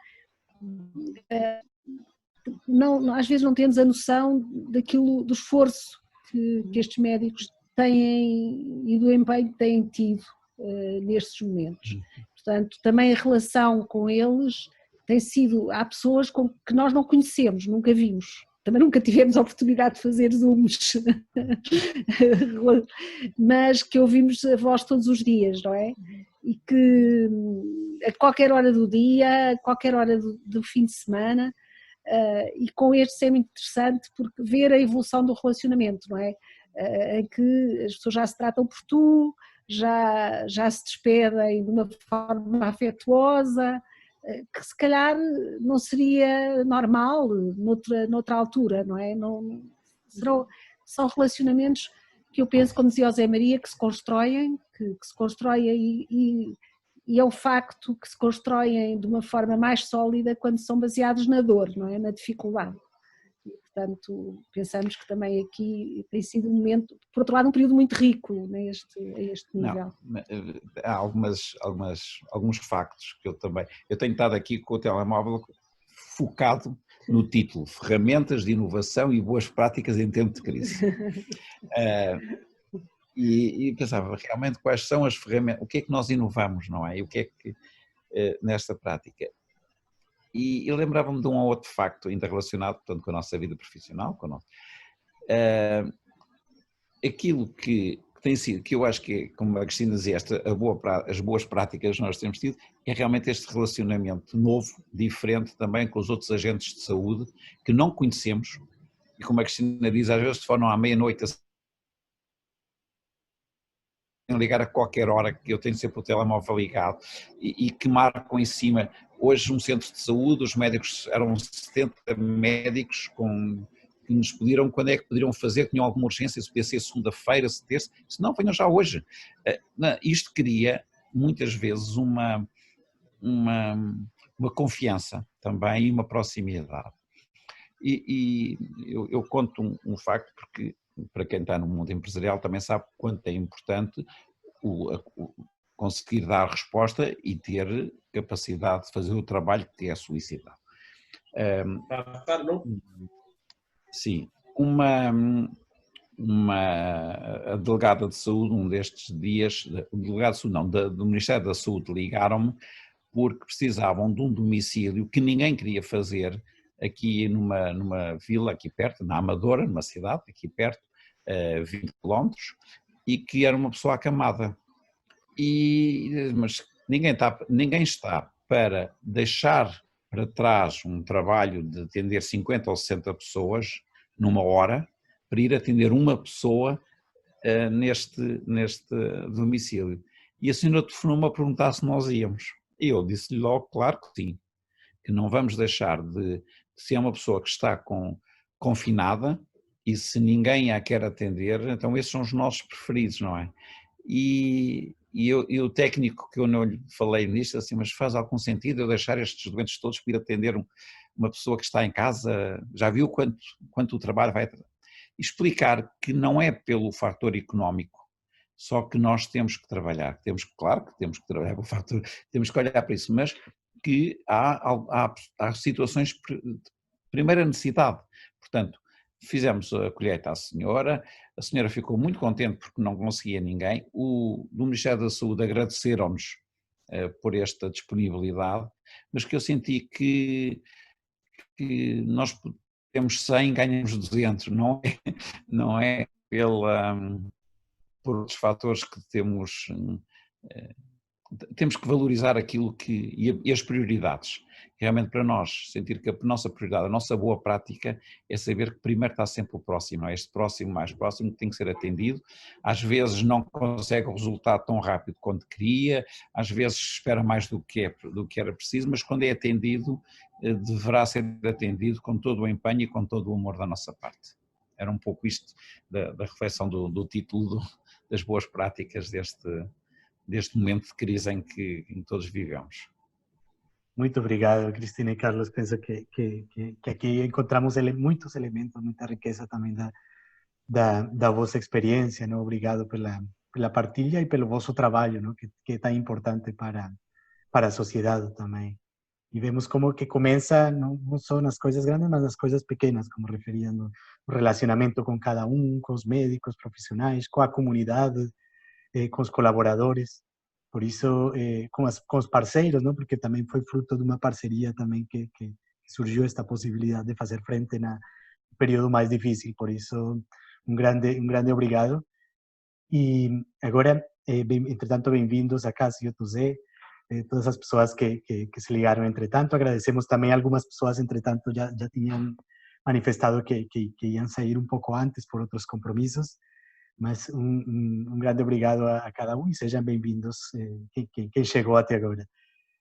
às vezes não temos a noção do esforço que estes médicos têm e do empenho que têm tido nestes momentos. Portanto, também a relação com eles tem sido, há pessoas que nós não conhecemos, nunca vimos, também nunca tivemos a oportunidade de fazer zooms, mas que ouvimos a voz todos os dias, não é? E que a qualquer hora do dia, a qualquer hora do fim de semana, e com este é muito interessante porque ver a evolução do relacionamento, não é? Em que as pessoas já se tratam por tu, já se despedem de uma forma afetuosa, que se calhar não seria normal noutra altura, não é? São relacionamentos que eu penso, como dizia o Zé Maria, que se constroem, e é o facto que se constroem de uma forma mais sólida quando são baseados na dor, não é? Na dificuldade. E, portanto, pensamos que também aqui tem sido um momento, por outro lado, um período muito rico a este nível. Não, há alguns factos que eu tenho estado aqui com o telemóvel focado no título: Ferramentas de inovação e boas práticas em tempo de crise. E pensava realmente quais são as ferramentas, o que é que nós inovamos, não é? E o que é que nesta prática. E lembrava-me de um outro facto ainda relacionado, portanto, com a nossa vida profissional, aquilo que tem sido, que eu acho que é, como a Cristina dizia, as boas práticas que nós temos tido, é realmente este relacionamento novo, diferente também com os outros agentes de saúde, que não conhecemos, e como a Cristina diz, às vezes telefonam à meia-noite ligar a qualquer hora, que eu tenho sempre o telemóvel ligado, e que marcam em cima. Hoje um centro de saúde, os médicos, eram 70 médicos que nos pediram quando é que poderiam fazer, que tinham alguma urgência, se podia ser segunda-feira, se terça, se não, venham já hoje. Isto cria muitas vezes uma confiança também e uma proximidade. E eu conto um facto, porque para quem está no mundo empresarial também sabe quanto é importante conseguir dar resposta e ter capacidade de fazer o trabalho que é solicitado. Sim, a delegada de saúde, um destes dias, o delegado de saúde não, do Ministério da Saúde, ligaram-me porque precisavam de um domicílio que ninguém queria fazer aqui numa vila aqui perto, na Amadora, numa cidade aqui perto, 20 km, e que era uma pessoa acamada. Mas ninguém está para deixar para trás um trabalho de atender 50 ou 60 pessoas numa hora, para ir atender uma pessoa neste domicílio. E a senhora telefonou-me a perguntar se nós íamos. E eu disse-lhe logo, claro que sim, que não vamos deixar se é uma pessoa que está confinada e se ninguém a quer atender, então esses são os nossos preferidos, não é? E o técnico, que eu não lhe falei nisto, assim, mas faz algum sentido eu deixar estes doentes todos para ir atender uma pessoa que está em casa, já viu quanto o trabalho vai... Explicar que não é pelo fator económico, só que nós temos que trabalhar, claro que temos que trabalhar pelo fator, temos que olhar para isso, mas que há situações de primeira necessidade. Portanto, fizemos a colheita à senhora, a senhora ficou muito contente porque não conseguia ninguém, do Ministério da Saúde agradeceram-nos por esta disponibilidade, mas que eu senti que nós temos 100, ganhamos 200, não é por outros fatores que temos temos que valorizar aquilo e as prioridades. Realmente para nós, sentir que a nossa prioridade, a nossa boa prática é saber que primeiro está sempre o próximo, não é? Este próximo mais próximo que tem que ser atendido, às vezes não consegue o resultado tão rápido quanto queria, às vezes espera mais do que era preciso, mas quando é atendido, deverá ser atendido com todo o empenho e com todo o amor da nossa parte. Era um pouco isto da reflexão do título das boas práticas deste momento de crise em que todos vivemos. Muito obrigado, Cristina e Carlos. Penso que aqui encontramos muitos elementos, muita riqueza também da vossa experiência, não? Obrigado pela partilha e pelo vosso trabalho, não? Que é tão importante para a sociedade também. E vemos como que começa não só nas coisas grandes, mas nas coisas pequenas, como referia no relacionamento com cada um, com os médicos, profissionais, com a comunidade, com os colaboradores. Por isso, com os parceiros, não? Porque também foi fruto de uma parceria também que surgiu esta possibilidade de fazer frente no período mais difícil. Por isso, um grande obrigado. E agora, entretanto, bem-vindos a Cássio, José, todas as pessoas que se ligaram entretanto. Agradecemos também algumas pessoas, entretanto, já tinham manifestado que iam sair um pouco antes por outros compromissos. Mas um grande obrigado a cada um e sejam bem-vindos quem chegou até agora.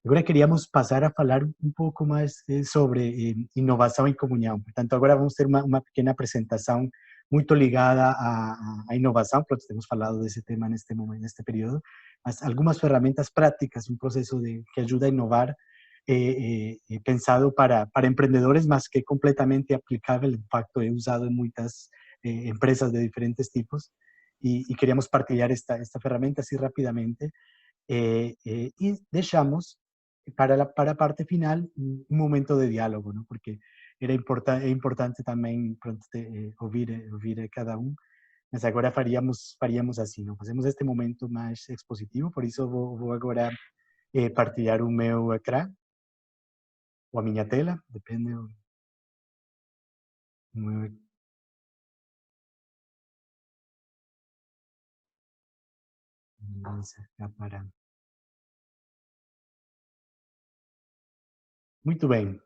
Agora queríamos passar a falar um pouco mais sobre inovação e comunhão. Portanto, agora vamos ter uma pequena apresentação muito ligada à inovação, porque temos falado desse tema neste momento, neste período, mas algumas ferramentas práticas, um processo que ajuda a inovar, pensado para empreendedores, mas que é completamente aplicável, de facto é usado em muitas empresas de diferentes tipos, y queríamos partilhar esta ferramenta así rapidamente, y deixamos para a parte final un momento de diálogo, ¿no? Porque é importante também ouvir cada um, mas agora faríamos assim, não? Fazemos este momento mais expositivo, por isso vou agora partilhar o meu ecrã, ou a minha tela, depende do meu. Para. Muito bem.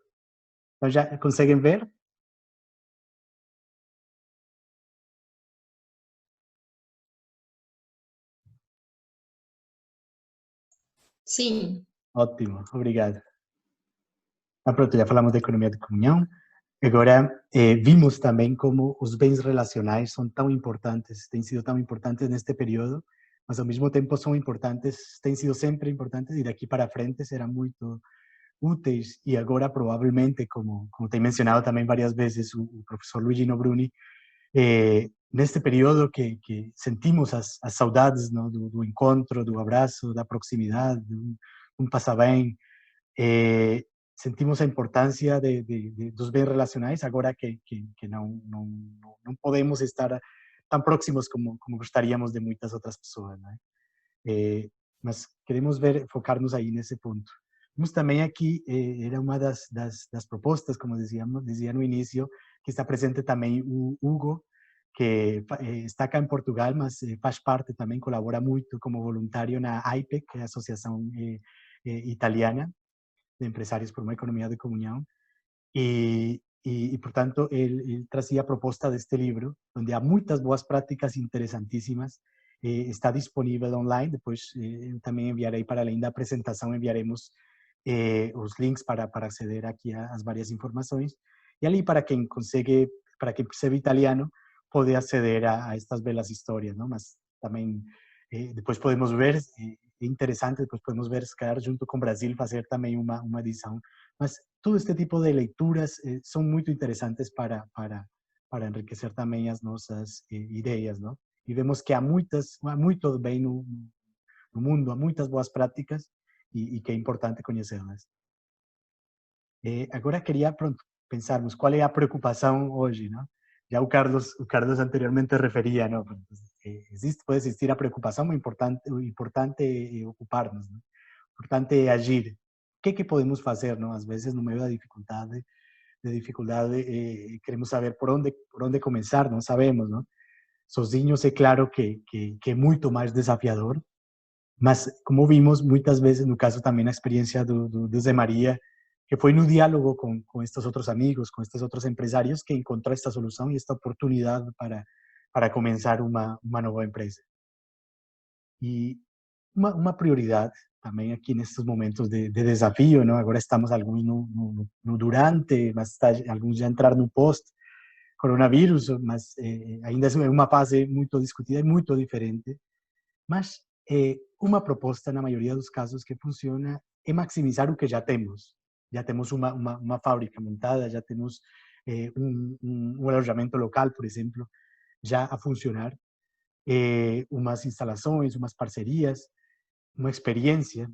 Então já conseguem ver? Sim. Ótimo, obrigado. Ah, pronto, já falamos de economia de comunhão. Agora, vimos também como os bens relacionais são tão importantes, têm sido tão importantes neste período, mas ao mesmo tempo são importantes, têm sido sempre importantes e daqui para frente serão muito úteis. E agora, provavelmente, como tem mencionado também várias vezes o professor Luigino Bruni, neste período que sentimos as saudades, não, do encontro, do abraço, da proximidade, de passar bem, sentimos a importância dos bens relacionais agora que não podemos estar tão próximos como gostaríamos de muitas outras pessoas, né? Mas queremos focar-nos aí nesse ponto. Vemos também aqui, era uma das propostas, como dizia no início, que está presente também o Hugo, que está cá em Portugal, mas faz parte também, colabora muito como voluntário na AIPEC, que é a Associação Italiana de Empresários por uma Economia de Comunhão, e portanto, ele trazia a proposta deste livro, onde há muitas boas práticas interessantíssimas, está disponível online, depois eu também enviarei, para além da apresentação, enviaremos os links para aceder aqui às várias informações, e ali para quem percebe italiano, pode aceder a estas belas histórias, não? Mas também depois podemos ver, é interessante, depois podemos ver, se calhar, junto com o Brasil, fazer também uma edição. Mas todo este tipo de leituras são muito interessantes para enriquecer também as nossas ideias, não? E vemos que há muito bem no mundo, há muitas boas práticas e que é importante conhecê-las. Agora queria, pensarmos qual é a preocupação hoje, não? Já o Carlos anteriormente referia, não? Pode existir a preocupação, o importante é ocupar-nos, não? O importante é agir. O que podemos fazer, não? Às vezes, no meio da dificuldade, queremos saber por onde começar, não sabemos, não? Sozinhos é claro que é muito mais desafiador, Mas, como vimos muitas vezes, no caso também a experiência do Zé Maria, que foi no diálogo com estes outros amigos, com estes outros empresários, que encontrou esta solução e esta oportunidade para começar uma nova empresa. E uma prioridade também aqui nesses momentos de desafio, não? Agora estamos alguns no durante, mas alguns já entraram no pós-coronavírus, mas ainda é uma fase muito discutida e muito diferente. Mas uma proposta, na maioria dos casos, que funciona é maximizar o que já temos. Já temos uma fábrica montada, já temos um alojamento local, por exemplo, já a funcionar, umas instalações, umas parcerias, uma experiência.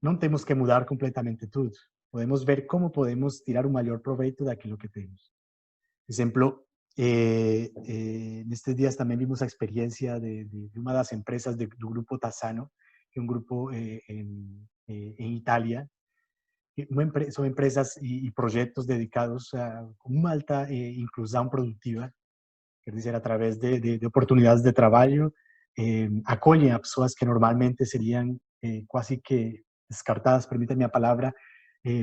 Não temos que mudar completamente tudo. Podemos ver como podemos tirar o maior proveito daquilo que temos. Por exemplo, nestes dias também vimos a experiência de uma das empresas do grupo Tassano, que é um grupo em Itália. São empresas e projetos dedicados a uma alta inclusão produtiva, quer dizer, através de oportunidades de trabalho, acolhem a pessoas que normalmente seriam quase que descartadas, permítame a palavra,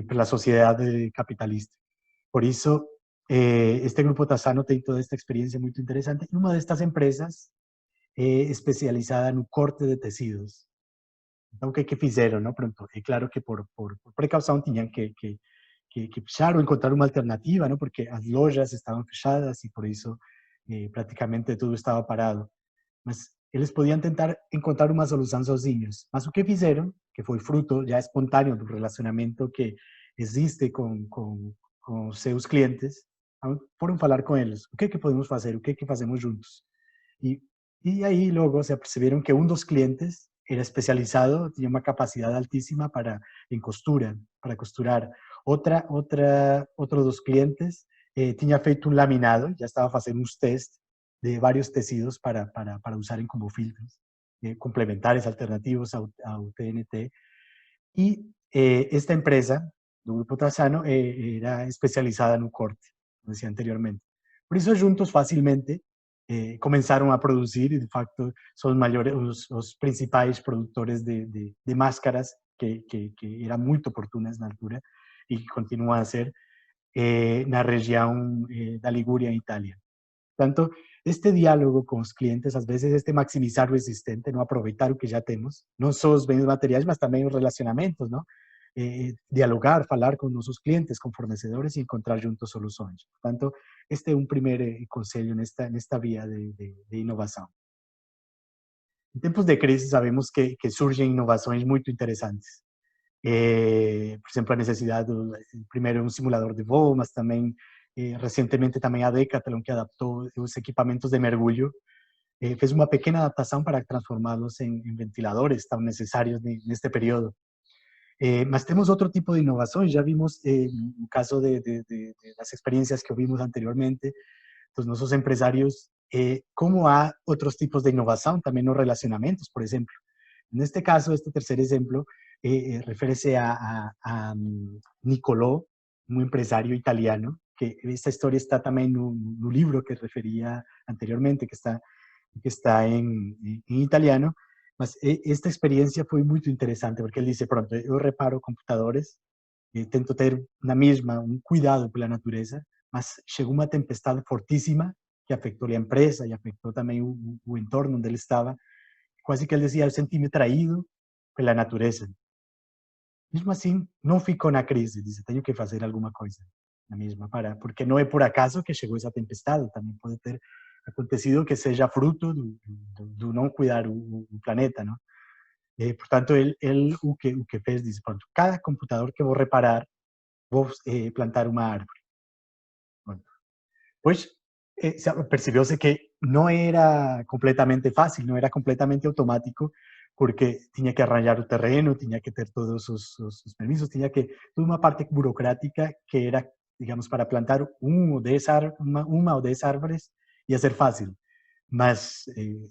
pela sociedade capitalista. Por isso, este grupo Tassano tem toda esta experiência muito interessante. E uma destas empresas é especializada no corte de tecidos. Então, o que fizeram? Não? Pronto, é claro que por precaução tinham que fechar ou encontrar uma alternativa, não? Porque as lojas estavam fechadas e por isso praticamente tudo estava parado. Mas eles podiam tentar encontrar uma solução sozinhos. Mas o que fizeram, que foi fruto já espontâneo do relacionamento que existe com os seus clientes, foram falar com eles. O que podemos fazer? O que fazemos juntos? E aí logo se aperceberam que um dos clientes era especializado, tinha uma capacidade altíssima em costura, para costurar. Outro dos clientes tinha feito um laminado, já estava fazendo uns testes de vários tecidos para usarem como filtros complementares, alternativos ao TNT. E esta empresa, do Grupo Tassano, era especializada no corte, como decía anteriormente. Por isso, juntos, facilmente, começaram a produzir e, de facto, são os principais produtores de máscaras que eram muito oportunas na altura e que continuam a ser na região da Ligúria, em Itália. Portanto, este diálogo com os clientes, às vezes, este maximizar o existente, não aproveitar o que já temos, não só os bens materiais, mas também os relacionamentos, não? Dialogar, falar com nossos clientes, com fornecedores e encontrar juntos soluções. Portanto, este é um primeiro conselho nesta via de inovação. Em tempos de crise, sabemos que surgem inovações muito interessantes. Por exemplo, a necessidade, primeiro, um simulador de voo, mas também, recentemente, também a Decathlon, que adaptou os equipamentos de mergulho, fez uma pequena adaptação para transformá-los em ventiladores tão necessários neste período. Mas temos outro tipo de inovações, já vimos no caso das experiências que ouvimos anteriormente, dos nossos empresários, como há outros tipos de inovação também nos relacionamentos, por exemplo. Neste caso, este terceiro exemplo, refere-se a Nicolò, um empresário italiano, que esta história está também no livro que referia anteriormente, que está em italiano. Mas esta experiência foi muito interessante, porque ele disse, pronto, eu reparo computadores, tento ter na mesma um cuidado pela natureza, mas chegou uma tempestade fortíssima que afetou a empresa e afetou também o entorno onde ele estava. Quase que ele dizia, eu senti-me traído pela natureza. Mesmo assim, não ficou na crise, disse, tenho que fazer alguma coisa na mesma, porque não é por acaso que chegou essa tempestade, também pode ter acontecido que seja fruto do não cuidar o planeta, não? Portanto, ele o que fez, disse, pronto, cada computador que vou reparar, vou plantar uma árvore. Pronto. Pois, percebeu-se que não era completamente fácil, não era completamente automático, porque tinha que arranjar o terreno, tinha que ter todos os permisos, tinha que toda uma parte burocrática que era, digamos, para plantar uma ou 10 árvores ia ser fácil, mas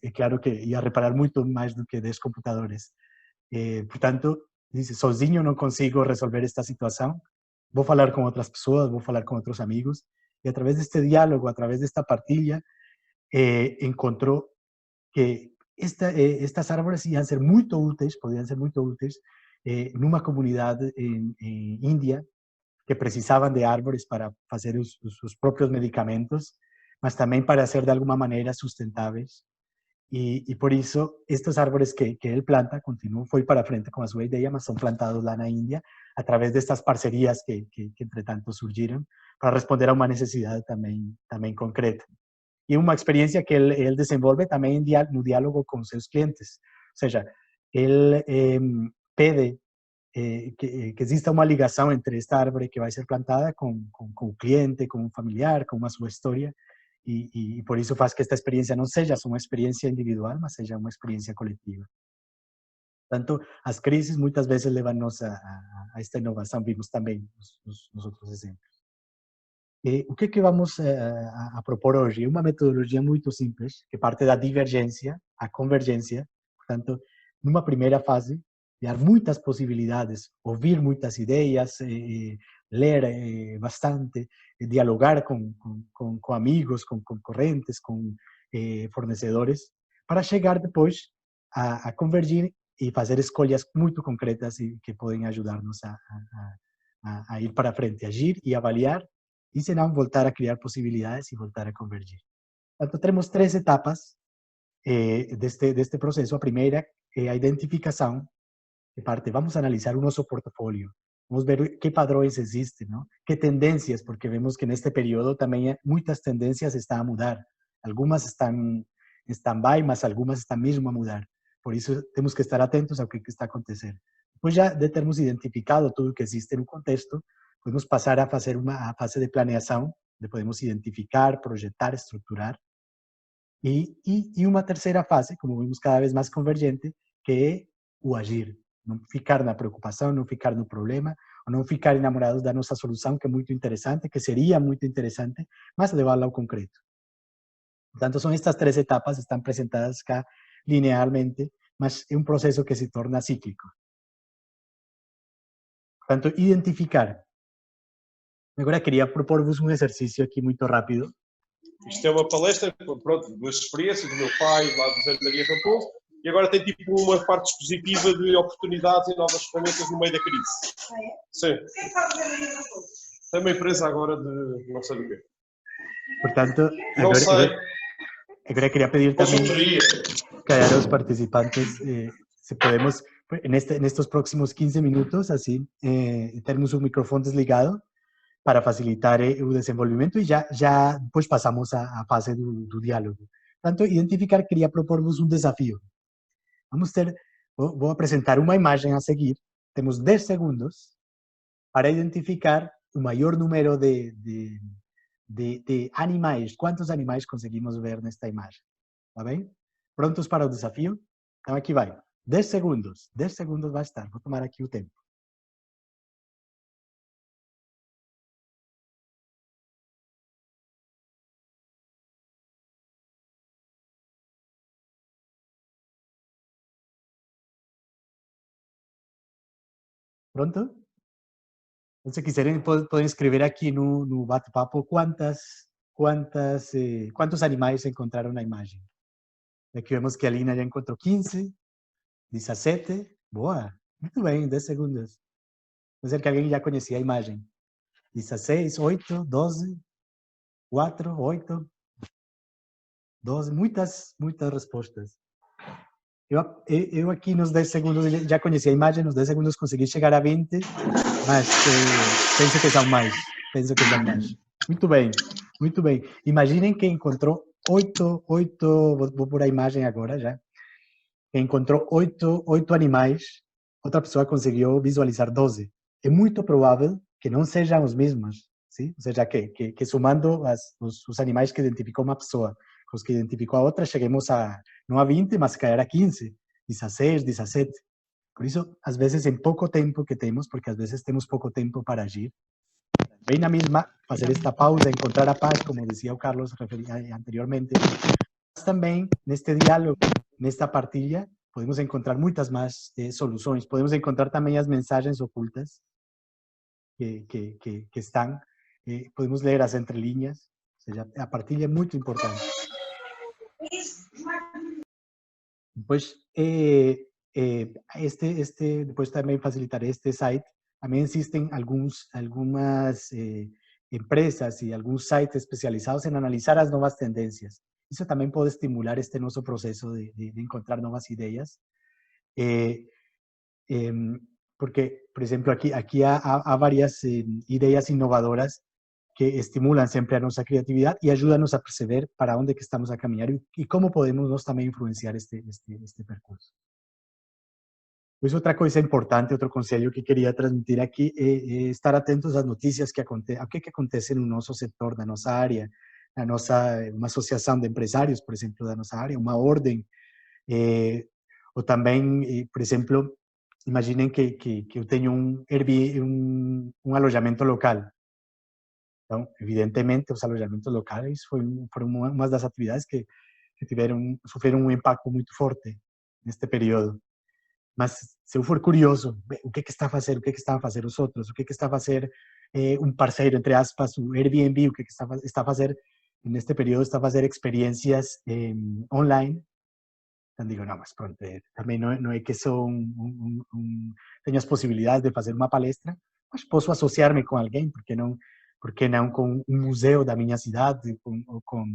é claro que ia reparar muito mais do que 10 computadores. Portanto, disse, sozinho não consigo resolver esta situação, vou falar com outras pessoas, vou falar com outros amigos, e através deste diálogo, através desta partilha, encontrou que estas árvores iam ser muito úteis, podiam ser muito úteis, numa comunidade em Índia, que precisavam de árvores para fazer os próprios medicamentos, mas também para ser de alguma maneira sustentáveis. E por isso, estas árvores que ele planta, foi para frente com a sua ideia, mas são plantados lá na Índia, através destas parcerias que entretanto, surgiram, para responder a uma necessidade também concreta. E uma experiência que ele desenvolve também no diálogo com seus clientes. Ou seja, ele pede que exista uma ligação entre esta árvore que vai ser plantada com o cliente, com um familiar, com a sua história, e por isso faz que esta experiência não seja só uma experiência individual, mas seja uma experiência coletiva. Portanto, as crises muitas vezes levam-nos a esta inovação, vimos também nos outros exemplos. O que vamos a propor hoje? Uma metodologia muito simples, que parte da divergência à convergência. Portanto, numa primeira fase, dar muitas possibilidades, ouvir muitas ideias, ler bastante, dialogar com amigos, com concorrentes, com fornecedores, para chegar depois a convergir e fazer escolhas muito concretas e que podem ajudar-nos a ir para frente, agir e avaliar, e senão voltar a criar possibilidades e voltar a convergir. Portanto, temos 3 etapas deste processo. A primeira é a identificação, que parte, vamos analisar o nosso portfólio, vamos ver que padrões existem, não? Que tendências, porque vemos que neste período também muitas tendências estão a mudar. Algumas estão em stand-by, mas algumas estão mesmo a mudar. Por isso, temos que estar atentos ao que está acontecendo. Depois já de termos identificado tudo o que existe no contexto, podemos passar a fazer uma fase de planeação, onde podemos identificar, projetar, estruturar. E uma terceira fase, como vimos cada vez mais convergente, que é o agir. Não ficar na preocupação, não ficar no problema, ou não ficar enamorados da nossa solução, que é muito interessante, que seria muito interessante, mas levá-la ao concreto. Portanto, são estas 3 etapas, estão apresentadas cá linearmente, mas é um processo que se torna cíclico. Portanto, identificar. Agora queria propor-vos um exercício aqui muito rápido. Isto é uma palestra, pronto, das experiências do meu pai, lá do Zé Maria Raposo, e agora tem tipo uma parte expositiva de oportunidades e novas ferramentas no meio da crise. Ah, é? Sim. Quem é que faz o Zé Maria Raposo? Tem uma empresa agora de não sei do quê. Portanto, não sei. Agora queria pedir também que a los participantes, se podemos, nestes próximos 15 minutos, assim, termos o microfone desligado, para facilitar o desenvolvimento, e já depois passamos à fase do diálogo. Portanto, identificar, queria propor-vos um desafio. Vou apresentar uma imagem a seguir, temos 10 segundos para identificar o maior número de animais, quantos animais conseguimos ver nesta imagem. Está bem? Prontos para o desafio? Então aqui vai, 10 segundos vai estar, vou tomar aqui o tempo. Pronto? Se quiserem, podem escrever aqui no bate-papo quantos animais encontraram na imagem. Aqui vemos que a Lina já encontrou 15, 17, boa, muito bem, 10 segundos. Pode ser que alguém já conhecia a imagem. 16, 8, 12, 4, 8, 12, muitas respostas. Eu aqui nos 10 segundos já conheci a imagem, nos 10 segundos consegui chegar a 20, mas penso que são mais. Muito bem, muito bem. Imaginem que encontrou 8, vou pôr a imagem agora já, que encontrou 8 animais, outra pessoa conseguiu visualizar 12. É muito provável que não sejam os mesmos, sim? Ou seja, que somando os animais que identificou uma pessoa com os que identificou a outra, cheguemos não a 20, mas cair a 15, 16, 17. Por isso, às vezes, em pouco tempo que temos, porque às vezes temos pouco tempo para agir, bem na mesma, fazer esta pausa, encontrar a paz, como dizia o Carlos anteriormente, mas também neste diálogo, nesta partilha, podemos encontrar muitas mais soluções, podemos encontrar também as mensagens ocultas que estão, podemos ler as entrelinhas, ou seja, a partilha é muito importante. Depois, depois também facilitarei este site. Também existem algumas empresas e alguns sites especializados em analisar as novas tendências. Isso também pode estimular este nosso processo de encontrar novas ideias. Eh, Porque, por exemplo, aqui há várias ideias inovadoras que estimulam sempre a nossa criatividade e ajudam-nos a perceber para onde que estamos a caminhar e como podemos nós também influenciar este percurso. Pois outra coisa importante, outro conselho que queria transmitir aqui é estar atentos às notícias ao que acontece no nosso setor, na nossa área, uma associação de empresários, por exemplo, da nossa área, uma ordem, ou também, por exemplo, imaginem que eu tenho um Airbnb, um alojamento local. Então, evidentemente, os alojamentos locais foram uma das atividades que sofreram um impacto muito forte neste período. Mas se eu for curioso, o que está a fazer, o que estão a fazer os outros, o que está a fazer um parceiro, entre aspas, o Airbnb, o que está a fazer neste período, está a fazer experiências online. Então digo, não, mas pronto, também não é que tenho as possibilidades de fazer uma palestra, mas posso associar-me com alguém, por que não com um museu da minha cidade, ou com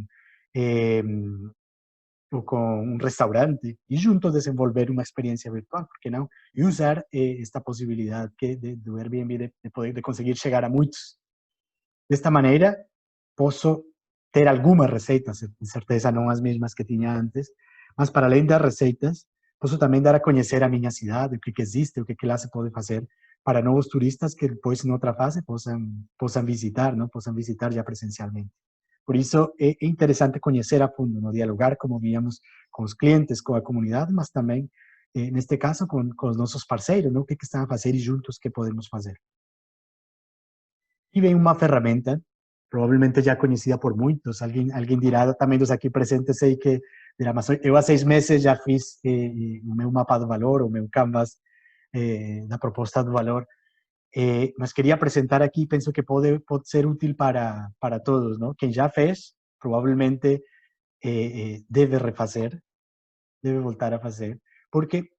um restaurante, e juntos desenvolver uma experiência virtual, por que não? E usar esta possibilidade do Airbnb de conseguir chegar a muitos. Desta maneira, posso ter algumas receitas, de certeza não as mesmas que tinha antes, mas para além das receitas, posso também dar a conhecer a minha cidade, o que existe, o que lá se pode fazer para novos turistas que depois, em outra fase, possam visitar, não? Possam visitar já presencialmente. Por isso, é interessante conhecer a fundo, no dialogar, como víamos, com os clientes, com a comunidade, mas também, neste caso, com os nossos parceiros, não? O que estão a fazer e juntos o que podemos fazer. E vem uma ferramenta, provavelmente já conhecida por muitos, alguém dirá também dos aqui presentes, sei que dirá, mas eu há 6 meses já fiz o meu mapa do valor, o meu canvas da proposta do valor, mas queria apresentar aqui, penso que pode ser útil para todos, não? Quem já fez, provavelmente deve refazer, deve voltar a fazer, porque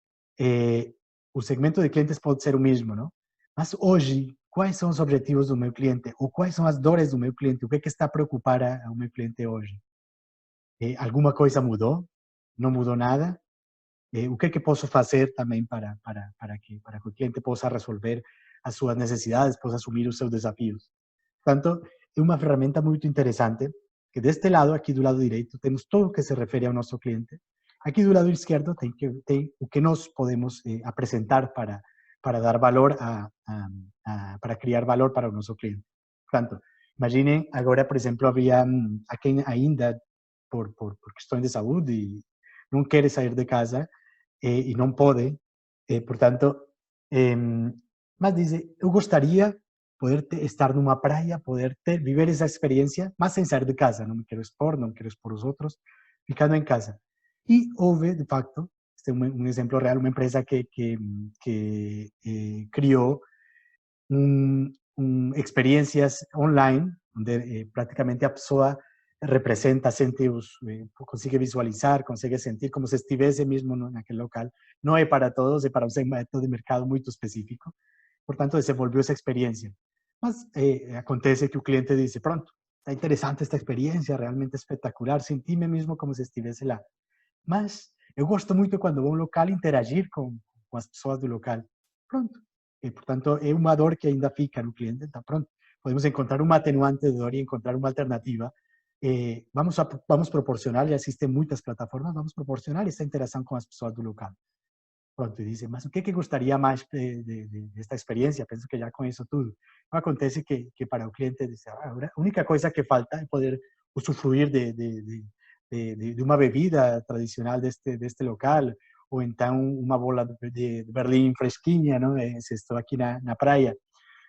o segmento de clientes pode ser o mesmo, não? Mas hoje, quais são os objetivos do meu cliente? Ou quais são as dores do meu cliente? O que está a preocupar o meu cliente hoje? Alguma coisa mudou? Não mudou nada? O que posso fazer também para que o cliente possa resolver as suas necessidades, possa assumir os seus desafios? Portanto, é uma ferramenta muito interessante, que deste lado, aqui do lado direito, temos tudo o que se refere ao nosso cliente. Aqui do lado esquerdo tem o que nós podemos apresentar para dar valor, para criar valor para o nosso cliente. Portanto, imaginem, agora, por exemplo, havia a quem ainda, por questões de saúde, e não quer sair de casa, e não pode, portanto, mas diz, eu gostaria poder estar numa praia, viver essa experiência, mas sem sair de casa, não me quero expor, não quero expor os outros, ficando em casa. E houve, de facto, este é um exemplo real, uma empresa que criou experiências online, onde praticamente a pessoa representa, sente consegue visualizar, consegue sentir como se estivesse mesmo naquele local. Não é para todos, é para um segmento de mercado muito específico. Portanto, desenvolveu essa experiência. Mas acontece que o cliente diz, pronto, está interessante esta experiência, realmente espetacular, senti-me mesmo como se estivesse lá. Mas eu gosto muito quando vou a um local interagir com as pessoas do local. Pronto. E, portanto, é uma dor que ainda fica no cliente. Então, pronto, podemos encontrar uma atenuante de dor e encontrar uma alternativa. Vamos proporcionar, já existem muitas plataformas, vamos proporcionar essa interação com as pessoas do local. Pronto, e dizem, mas o que gostaria mais desta experiência? Penso que já conheço tudo. Acontece que para o cliente, diz, a única coisa que falta é poder usufruir de uma bebida tradicional deste local, ou então uma bola de Berlim fresquinha, não? Se estou aqui na praia.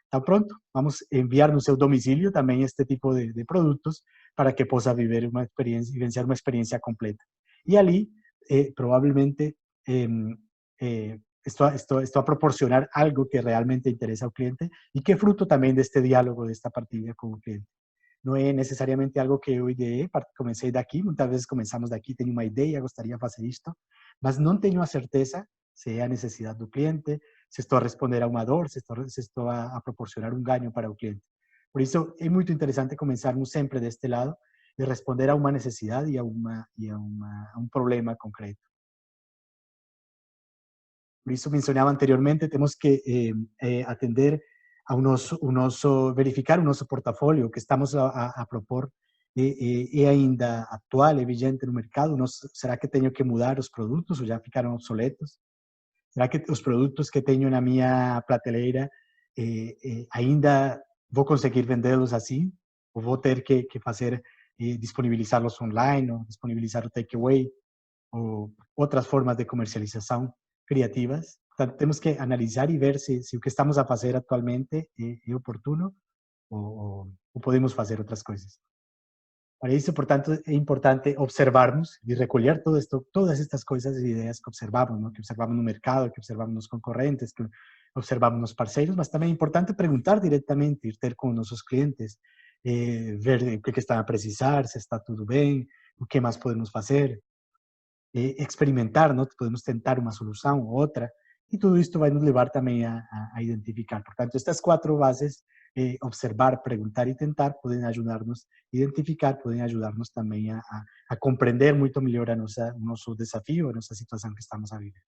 Então, pronto, vamos enviar no seu domicílio também este tipo de produtos para que possa viver uma experiência, vivenciar uma experiência completa. E ali, provavelmente, estou a proporcionar algo que realmente interessa ao cliente e que é fruto também deste diálogo, desta partilha com o cliente. não é necessariamente algo que eu ideei, comecei daqui, muitas vezes começamos daqui, tenho uma ideia, gostaria de fazer isto, mas não tenho a certeza se é a necessidade do cliente, se estou a responder a uma dor, se estou a proporcionar um ganho para o cliente. Por isso, é muito interessante começarmos sempre deste lado, de responder a uma necessidade e a um problema concreto. Por isso, mencionava anteriormente, temos que atender verificar o nosso portfólio, que estamos a propor, é ainda atual, é vigente no mercado? Será que tenho que mudar os produtos ou já ficaram obsoletos? Será que os produtos que tenho na minha prateleira ainda vou conseguir vendê-los assim? Ou vou ter que fazer, disponibilizá-los online, ou disponibilizar o takeaway, ou outras formas de comercialização criativas? Portanto, temos que analisar e ver se o que estamos a fazer atualmente é oportuno ou podemos fazer outras coisas. Para isso, portanto, é importante observarmos e recolher todas estas coisas e ideias que observamos, ¿no? Que observamos no mercado, que observamos nos concorrentes, que observamos nos parceiros, mas também é importante perguntar diretamente, ir ter com nossos clientes, ver o que estão a precisar, se está tudo bem, o que mais podemos fazer, experimentar, ¿no? Podemos tentar uma solução ou outra, e tudo isto vai nos levar também a identificar. Portanto, estas 4 bases, observar, perguntar e tentar, podem ajudar-nos a identificar, podem ajudar-nos também a compreender muito melhor o nosso desafio, a nossa situação que estamos a viver.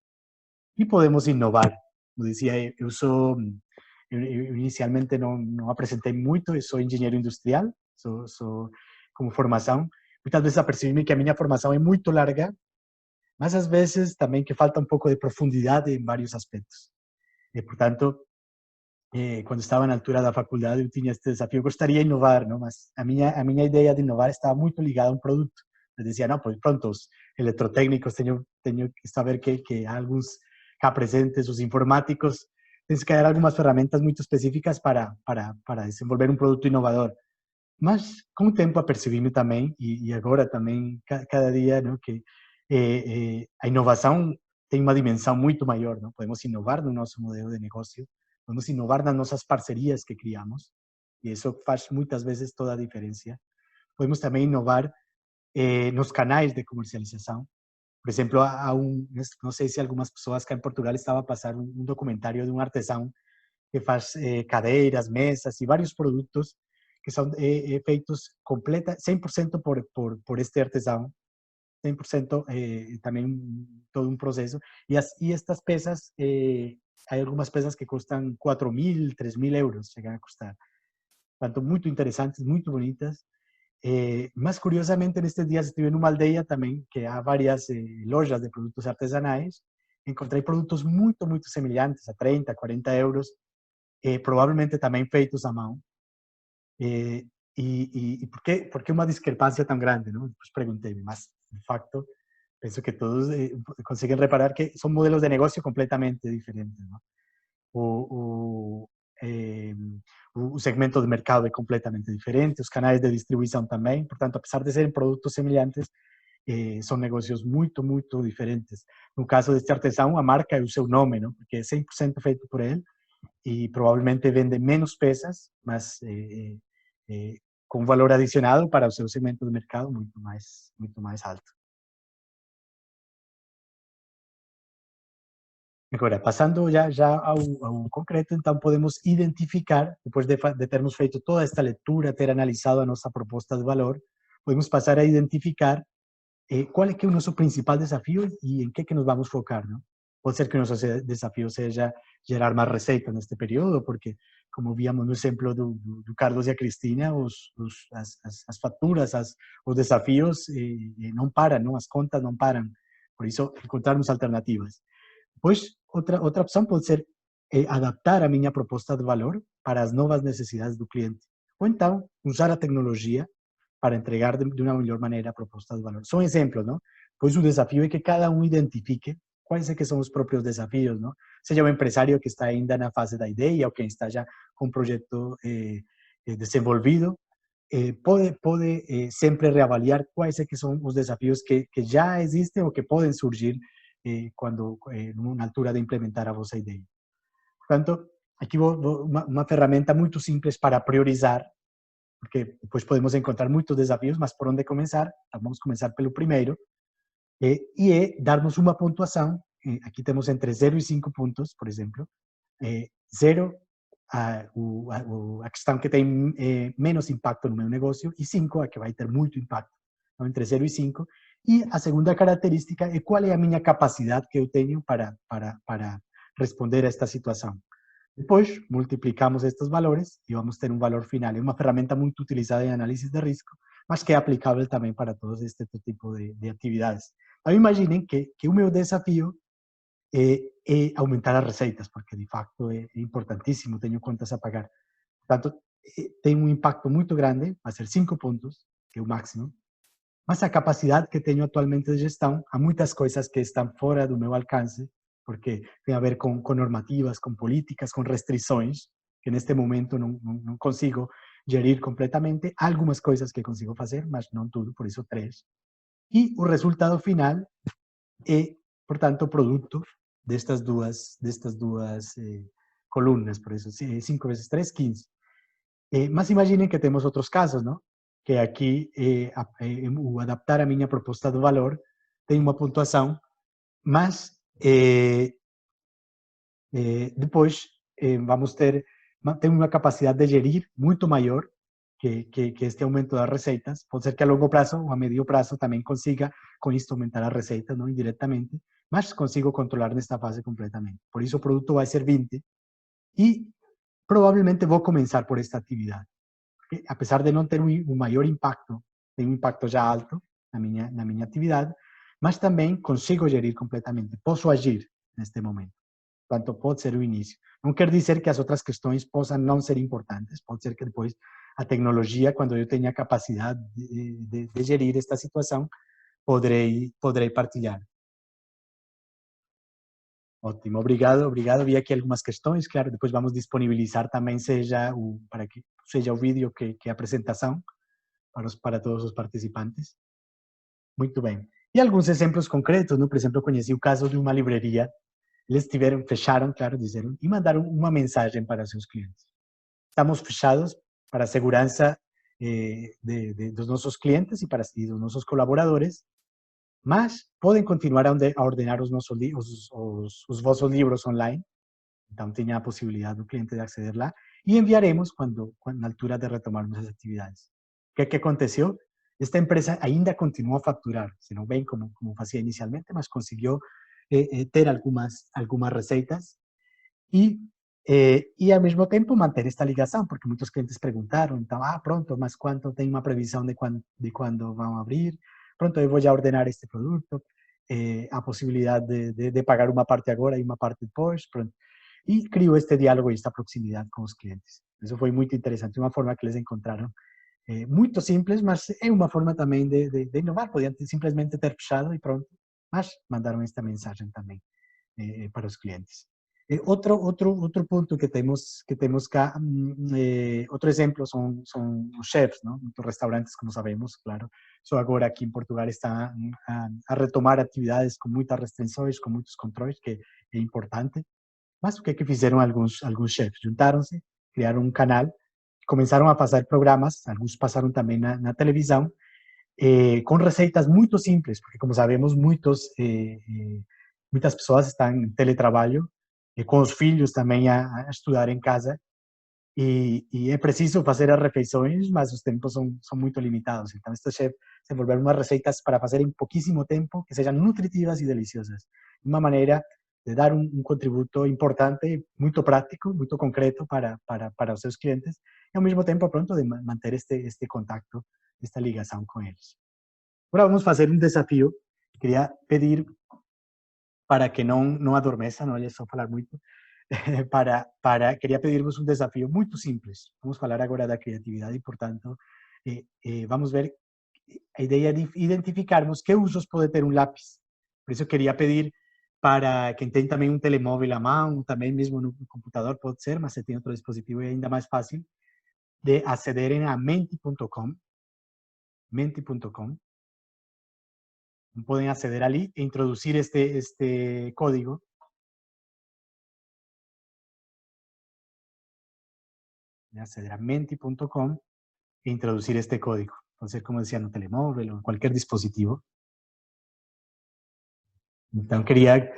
E podemos inovar. Como dizia, eu inicialmente não apresentei muito, eu sou engenheiro industrial, sou como formação. Muitas vezes apercebi-me que a minha formação é muito larga, mas às vezes também que falta um pouco de profundidade em vários aspectos. E, portanto, quando estava na altura da faculdade, eu tinha este desafio, eu gostaria de inovar, não? Mas a minha ideia de inovar estava muito ligada a um produto. Eu dizia, não, pois pronto, os eletrotécnicos, tenho que saber que há alguns cá presentes, os informáticos, tens que dar algumas ferramentas muito específicas para desenvolver um produto inovador. Mas com o tempo apercebi-me também, e agora também, cada dia, não, que a inovação tem uma dimensão muito maior, não? Podemos inovar no nosso modelo de negócio, podemos inovar nas nossas parcerias que criamos, e isso faz muitas vezes toda a diferença. Podemos também inovar nos canais de comercialização. Por exemplo, não sei se algumas pessoas cá em Portugal estavam a passar um documentário de um artesão que faz cadeiras, mesas e vários produtos que são feitos 100% por este artesão, 100% também todo um processo. E estas peças, há algumas peças que custam 4.000, 3.000 euros, chegam a custar. Portanto, muito interessantes, muito bonitas. Mas, curiosamente, nestes dias estive em uma aldeia também, que há várias lojas de produtos artesanais. Encontrei produtos muito, muito semelhantes, a 30, 40 euros, provavelmente também feitos à mão. E por que uma discrepância tão grande, não? Depois perguntei-me, mas, de facto, penso que todos conseguem reparar que são modelos de negócio completamente diferentes, não? O segmento de mercado é completamente diferente, os canais de distribuição também, portanto, apesar de serem produtos semelhantes, são negócios muito, muito diferentes. No caso deste artesão, a marca é o seu nome, não? Porque é 100% feito por ele e provavelmente vende menos peças, mas com valor adicionado para o seu segmento de mercado muito mais alto. Agora, passando já ao concreto, então podemos identificar, depois de termos feito toda esta leitura, ter analisado a nossa proposta de valor, podemos passar a identificar qual é que é o nosso principal desafio e em que nos vamos focar, não? Pode ser que o nosso desafio seja gerar mais receita neste período, porque, como víamos no exemplo do Carlos e a Cristina, as faturas, os desafios não param, não? As contas não param. Por isso, encontrarmos alternativas. Depois, outra opção pode ser adaptar a minha proposta de valor para as novas necessidades do cliente. Ou então, usar a tecnologia para entregar de uma melhor maneira a proposta de valor. São exemplos, não? Pois o desafio é que cada um identifique quais é que são os próprios desafios, não? Seja o empresário que está ainda na fase da ideia ou quem está já com um projeto desenvolvido, pode sempre reavaliar quais é que são os desafios que já existem ou que podem surgir na altura de implementar a vossa ideia. Portanto, aqui uma ferramenta muito simples para priorizar porque depois podemos encontrar muitos desafios, mas por onde começar? Então, vamos começar pelo primeiro, e é darmos uma pontuação. Aqui temos entre 0 e 5 pontos, por exemplo. 0, a questão que tem menos impacto no meu negócio, e 5, a que vai ter muito impacto. Então, entre 0 e 5. E a segunda característica é qual é a minha capacidade que eu tenho para responder a esta situação. Depois, multiplicamos estes valores e vamos ter um valor final. É uma ferramenta muito utilizada em análise de risco, mas que é aplicável também para todos este tipo de atividades. Então, imaginem que o meu desafio é aumentar as receitas, porque de facto é importantíssimo, tenho contas a pagar. Portanto, tem um impacto muito grande, vai ser 5 pontos, que é o máximo, mas a capacidade que tenho atualmente de gestão, há muitas coisas que estão fora do meu alcance, porque tem a ver com normativas, com políticas, com restrições, que neste momento não consigo gerir completamente. Há algumas coisas que consigo fazer, mas não tudo, por isso 3. E o resultado final é, portanto, produto destas duas colunas, por isso 5 vezes 3, 15. Mas imaginem que temos outros casos, não? Que aqui o adaptar a minha proposta de valor tem uma pontuação, mas depois vamos ter uma capacidade de gerir muito maior que este aumento das receitas. Pode ser que a longo prazo ou a médio prazo também consiga com isto aumentar as receitas, não indiretamente, mas consigo controlar nesta fase completamente. Por isso o produto vai ser 20 e provavelmente vou começar por esta atividade. Porque, apesar de não ter um maior impacto, tem um impacto já alto na minha atividade, mas também consigo gerir completamente, posso agir neste momento. Portanto, pode ser o início. Não quer dizer que as outras questões possam não ser importantes, pode ser que depois a tecnologia, quando eu tenha a capacidade de gerir esta situação, poderei partilhar. Ótimo, obrigado. Vi aqui algumas questões, claro, depois vamos disponibilizar também, para que seja o vídeo que a apresentação para todos os participantes. Muito bem. E alguns exemplos concretos, não? Por exemplo, eu conheci o caso de uma livraria. Eles fecharam, claro, disseram, e mandaram uma mensagem para seus clientes. Estamos fechados para a segurança dos nossos clientes e dos nossos colaboradores, mas podem continuar a ordenar os vossos livros online. Então, tinha a possibilidade do cliente de aceder lá e enviaremos na altura de retomarmos as atividades. O que aconteceu? Esta empresa ainda continua a facturar, se não bem como fazia inicialmente, mas conseguiu ter algumas receitas e ao mesmo tempo manter esta ligação, porque muitos clientes perguntaram, então, pronto, mas quanto tem uma previsão de quando vão abrir? Pronto, eu vou já ordenar este produto, a possibilidade de pagar uma parte agora e uma parte depois, pronto. E criou este diálogo e esta proximidade com os clientes. Isso foi muito interessante, uma forma que eles encontraram muito simples, mas é uma forma também de inovar. Podiam simplesmente ter fechado e pronto, mas mandaram esta mensagem também para os clientes. Outro ponto que temos cá, outro exemplo são os chefs, não? Muitos restaurantes, como sabemos, claro, só agora aqui em Portugal está a retomar atividades com muitas restrições, com muitos controles, que é importante. Mas o que fizeram alguns chefs? Juntaram-se, criaram um canal, começaram a fazer programas, alguns passaram também na televisão, com receitas muito simples, porque como sabemos, muitas pessoas estão em teletrabalho, com os filhos também a estudar em casa, e é preciso fazer as refeições, mas os tempos são muito limitados. Então, estes chefs desenvolveram umas receitas para fazer em pouquíssimo tempo, que sejam nutritivas e deliciosas. Uma maneira de dar um contributo importante, muito prático, muito concreto para os seus clientes, e ao mesmo tempo, pronto, de manter este contacto, esta ligação com eles. Agora vamos fazer um desafio. Queria pedir para que não adormeça, não é só falar muito, queria pedir-vos um desafio muito simples. Vamos falar agora da criatividade e, portanto, vamos ver a ideia de identificarmos que usos pode ter um lápis. Por isso, queria pedir para quem tem também um telemóvel à mão, também mesmo no computador pode ser, mas se tem outro dispositivo é ainda mais fácil, de acederem a menti.com. Podem aceder ali e introduzir este código. De aceder a menti.com e introducir este código. Entonces, como decía, no telemóvel o en cualquier dispositivo. Entonces, quería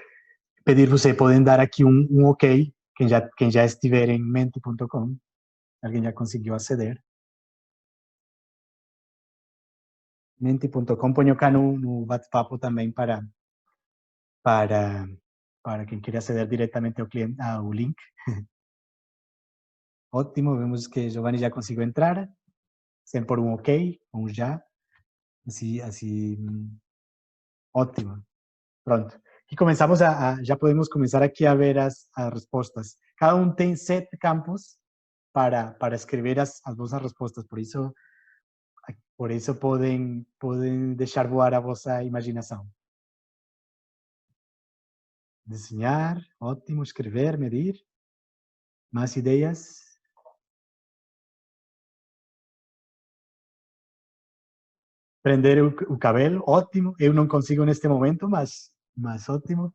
pedir, ustedes pueden dar aquí un OK, quien ya estiver en menti.com. Alguien ya consiguió acceder. Menti.com, ponho cá no bate-papo também para quem queira aceder diretamente ao cliente, ao link. Ótimo, vemos que Giovanni já conseguiu entrar, sem por um OK, um já. Assim, ótimo. Pronto. E começamos já podemos começar aqui a ver as respostas. Cada um tem 7 campos para escrever as vossas respostas, por isso podem deixar voar a vossa imaginação. Desenhar, ótimo, escrever, medir. Mais ideias? Prender o cabelo, ótimo. Eu não consigo neste momento, mas ótimo.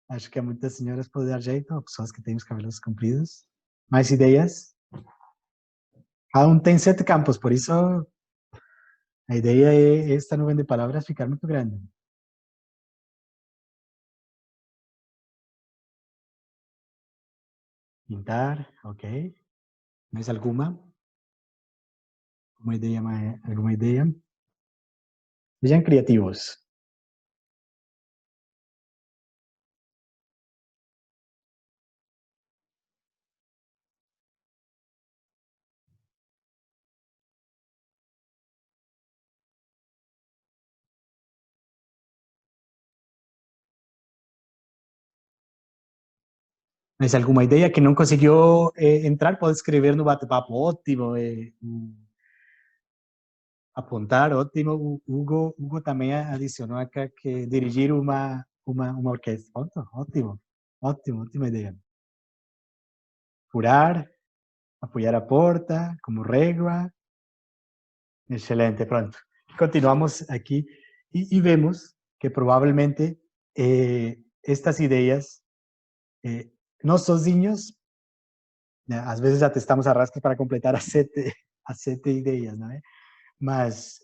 Acho que a muitas senhoras pode dar jeito, a pessoas que têm os cabelos compridos. Mais ideias? Cada um tem 7 campos, por isso a ideia é esta nuvem de palavras ficar muito grande. Pintar, ok. Mais alguma? Alguma ideia? Sejam criativos. Mais alguma ideia que não conseguiu entrar? Pode escrever no bate-papo, ótimo. Apontar, ótimo. O Hugo também adicionou acá que dirigir uma orquestra. Pronto, ótimo, ótima ideia. Furar, apoiar a porta, como régua. Excelente, pronto. Continuamos aqui e vemos que provavelmente estas ideias, nós sozinhos, às vezes já testamos arrastres para completar as 7 ideias, não é? Mas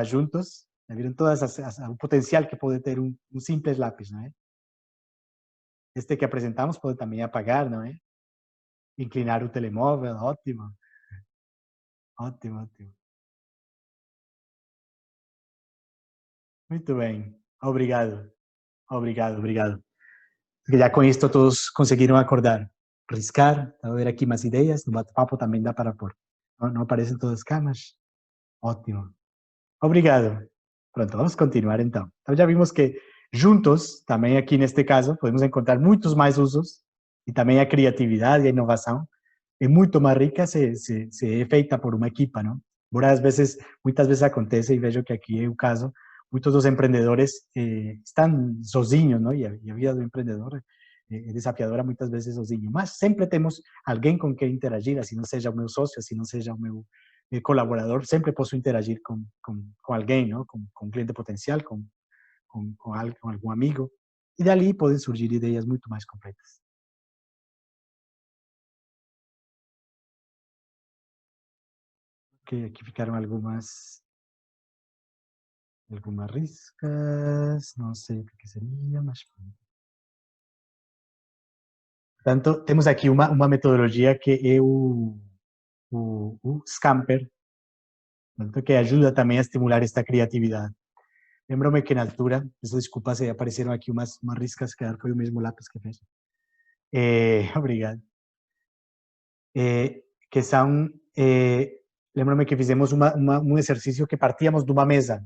juntos, viram todas o potencial que pode ter um simples lápis, não é? Este que apresentamos pode também apagar, não é? Inclinar o telemóvel, ótimo. Ótimo. Muito bem, obrigado. Já com isto todos conseguiram acordar. Riscar, a ver aqui mais ideias, no bate-papo também dá para pôr. Não aparecem todas as camas? Ótimo. Obrigado. Pronto, vamos continuar então. Então já vimos que juntos, também aqui neste caso, podemos encontrar muitos mais usos e também a criatividade e a inovação é muito mais rica se é feita por uma equipa, não? Muitas vezes acontece, e vejo que aqui é o caso, muitos dos empreendedores estão sozinhos, não? E a vida do empreendedor é desafiadora muitas vezes sozinho, mas sempre temos alguém com quem interagir, assim não seja o meu sócio, assim não seja o meu colaborador, sempre posso interagir com alguém, não? Com um cliente potencial, com algum amigo, e dali podem surgir ideias muito mais completas. Ok, aqui ficaram algumas riscas, não sei o que seria, mas... Portanto, temos aqui uma metodologia que é o Scamper, portanto, que ajuda também a estimular esta criatividade. Lembro-me que na altura, peço desculpas se apareceram aqui umas riscas, que foi o mesmo lápis que fez. Obrigado. Que são... lembro-me que fizemos um exercício que partíamos de uma mesa.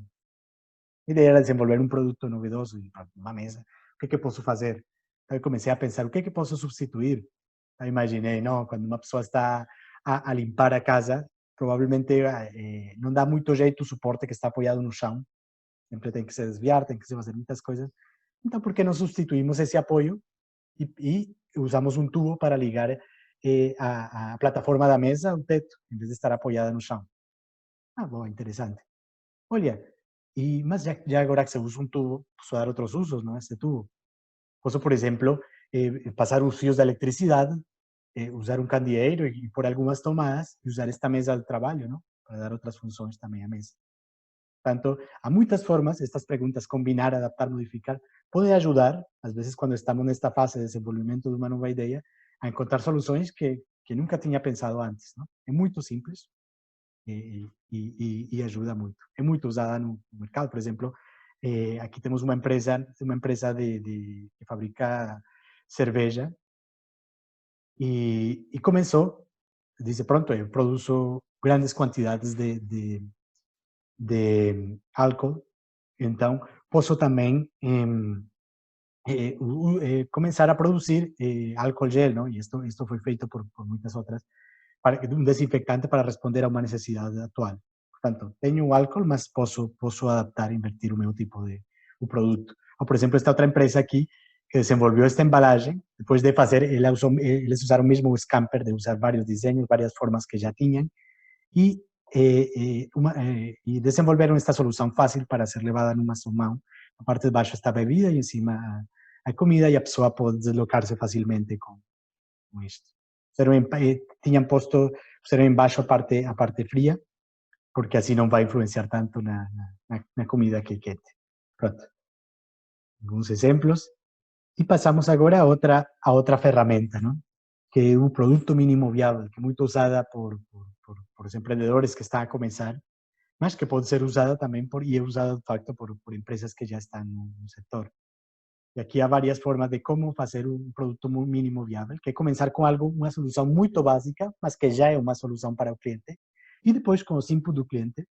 A ideia era desenvolver um produto novedoso, uma mesa. O que posso fazer? Então eu comecei a pensar, o que posso substituir? Eu imaginei, não, quando uma pessoa está a limpar a casa, provavelmente não dá muito jeito o suporte que está apoiado no chão. Sempre tem que se desviar, tem que se fazer muitas coisas. Então, por que não substituímos esse apoio e usamos um tubo para ligar a plataforma da mesa ao teto, em vez de estar apoiada no chão? Bom, interessante. Olha, mas já agora que se usa um tubo, posso dar outros usos, não? Esse tubo. Posso, por exemplo, passar os fios da eletricidade, usar um candeeiro e pôr algumas tomadas e usar esta mesa de trabalho, não? para dar outras funções também à mesa. Portanto, há muitas formas, estas perguntas, combinar, adaptar, modificar, podem ajudar, às vezes, quando estamos nesta fase de desenvolvimento de uma nova ideia, a encontrar soluções que nunca tinha pensado antes, não? É muito simples e ajuda muito. É muito usada no mercado, por exemplo, aqui temos uma empresa que fabrica cerveja e começou, disse, pronto, eu produzo grandes quantidades de álcool, então posso também começar a produzir álcool gel, ¿no? Y esto fue feito por muchas otras, un desinfectante para responder a uma necessidade atual. Portanto, tenho o álcool, mas posso adaptar, invertir o meu tipo de produto. Ou, por exemplo, esta outra empresa aqui, que desenvolveu esta embalagem, depois de fazer, eles usaram mesmo o Scamper, de usar vários desenhos, várias formas que já tinham, e desenvolveram esta solução fácil para ser levada numa só mão. Na parte de baixo está a bebida e em cima a comida, e a pessoa pode deslocar-se facilmente com isto. Tinham posto, puseram embaixo a parte fria, porque assim não vai influenciar tanto na comida que é quente. Pronto. Alguns exemplos. E passamos agora a outra ferramenta, não? Que é o produto mínimo viável, que é muito usada por os empreendedores que estão a começar, mas que pode ser usada também e é usada de facto por empresas que já estão no setor. E aqui há várias formas de como fazer um produto mínimo viável, que é começar com algo, uma solução muito básica, mas que já é uma solução para o cliente, e depois, com os inputs do cliente,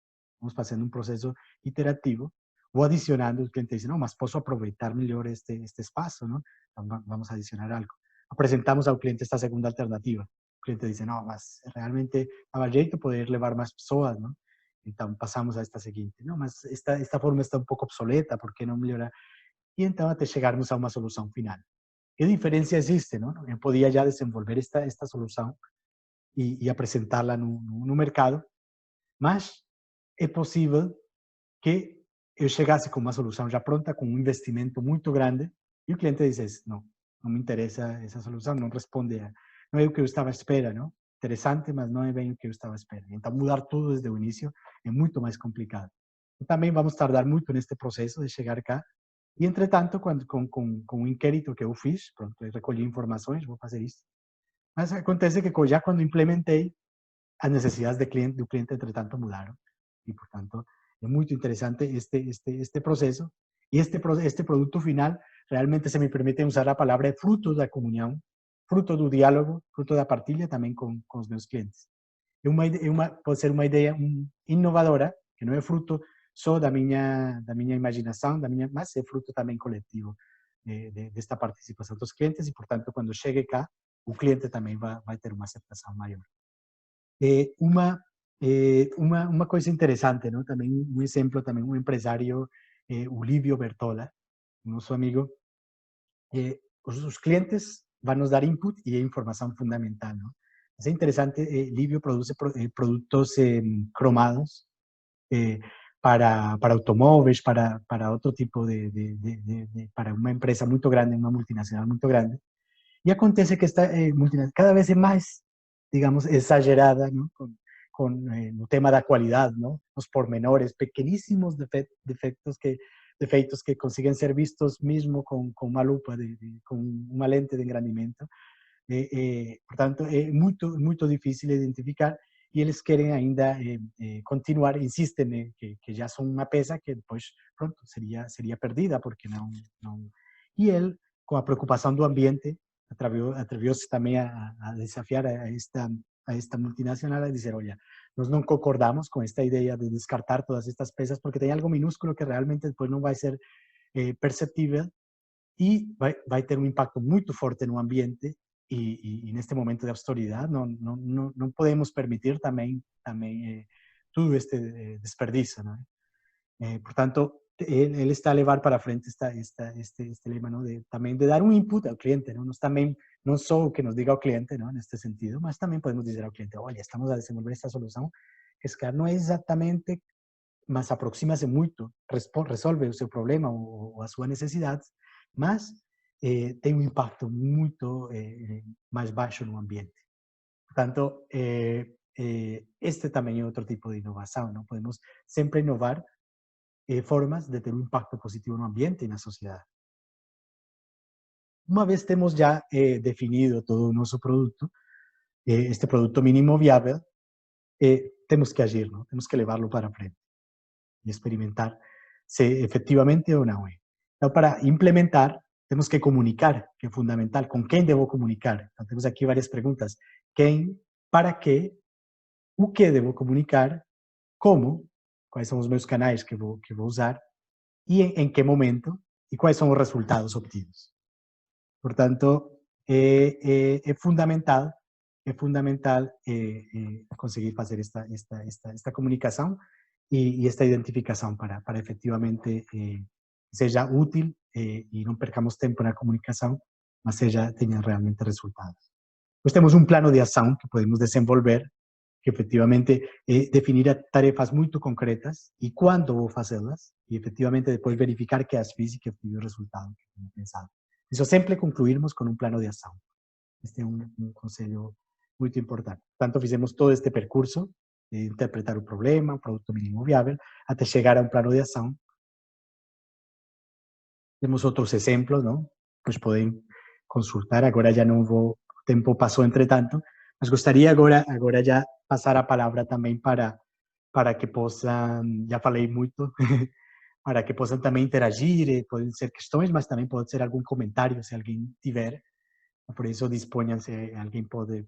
vamos fazendo um processo iterativo, ou adicionando, o cliente diz, não, mas posso aproveitar melhor este espaço, não? Então, vamos adicionar algo. Apresentamos ao cliente esta segunda alternativa. O cliente diz, não, mas realmente dava jeito poder levar mais pessoas, não? Então, passamos a esta seguinte. Não, mas esta forma está um pouco obsoleta, por que não melhorar? E então, até chegarmos a uma solução final. Que diferença existe, não? Eu podia já desenvolver esta solução e apresentá-la no mercado, mas é possível que eu chegasse com uma solução já pronta, com um investimento muito grande, e o cliente diz, não me interessa essa solução, não responde, não é o que eu estava à espera, não? Interessante, mas não é bem o que eu estava à espera. Então, mudar tudo desde o início é muito mais complicado. E também vamos tardar muito neste processo de chegar cá. E, entretanto, com o inquérito que eu fiz, pronto, eu recolhi informações, vou fazer isso. Mas acontece que já quando implementei, as necessidades do cliente, entretanto, mudaram. E, portanto, é muito interessante este processo. E este produto final realmente se me permite usar a palavra fruto da comunhão, fruto do diálogo, fruto da partilha também com os meus clientes. Pode ser uma ideia inovadora, que não é fruto só da minha imaginação, mas é fruto também coletivo desta participação dos clientes e, portanto, quando chegue cá, o cliente também vai ter uma aceitação maior. Uma coisa interessante, não? Também um exemplo, também um empresário, o Lívio Bertola, nosso amigo, os clientes vão nos dar input e é informação fundamental, não? Mas é interessante, Lívio produz produtos cromados para automóveis, para outro tipo para uma empresa muito grande, uma multinacional muito grande. E acontece que esta multinacional cada vez é mais, digamos, exagerada, ¿no? con el tema da qualidade, ¿no? Os pormenores, pequenísimos defeitos que consiguen ser vistos mesmo com uma lupa, com uma lente de engrandamento. Portanto, é muito difícil identificar e eles querem ainda continuar, insistem que já são uma peça que depois, pronto, seria perdida, porque não... E ele, com a preocupação do ambiente, atreviu-se também a desafiar a esta multinacional a dizer, olha, nós não concordamos com esta ideia de descartar todas estas peças porque tem algo minúsculo que realmente depois não vai ser perceptível e vai ter um impacto muito forte no ambiente e neste momento de austeridade não podemos permitir também todo este desperdício, não é? Portanto, ele está a levar para frente este lema, não? Também de dar um input ao cliente, não? Nós também, não só o que nos diga o cliente, não? Neste sentido, mas também podemos dizer ao cliente, olha, estamos a desenvolver esta solução que se calhar não é exatamente, mas aproxima-se muito, resolve o seu problema ou a sua necessidade, mas tem um impacto muito mais baixo no ambiente. Portanto, este também é outro tipo de inovação, não? Podemos sempre inovar formas de ter um impacto positivo no ambiente e na sociedade. Uma vez temos já definido todo o nosso produto, este produto mínimo viável, temos que agir, não? Temos que levá-lo para frente e experimentar se efetivamente ou não é. Então, para implementar, temos que comunicar, que é fundamental. Com quem devo comunicar? Então, temos aqui várias perguntas. Quem, para quê, o que devo comunicar, como, quais são os meus canais que vou usar e em que momento e quais são os resultados obtidos. Portanto, é fundamental conseguir fazer esta comunicação e esta identificação para efetivamente seja útil e não percamos tempo na comunicação, mas tenha realmente resultados. Depois temos um plano de ação que podemos desenvolver, que efetivamente é definir tarefas muito concretas e quando vou fazê-las, e efetivamente depois verificar que as fiz e que obtive o resultado que tinha pensado. Isso sempre concluirmos com um plano de ação. Este é um conselho muito importante. Portanto, fizemos todo este percurso de interpretar o problema, o produto mínimo viável, até chegar a um plano de ação. Temos outros exemplos, não? Que podem consultar. Agora já não vou, o tempo passou entretanto, mas gostaria agora já passar a palavra também para que possam, já falei muito, para que possam também interagir, podem ser questões, mas também pode ser algum comentário, se alguém tiver. Por isso, disponham-se, alguém pode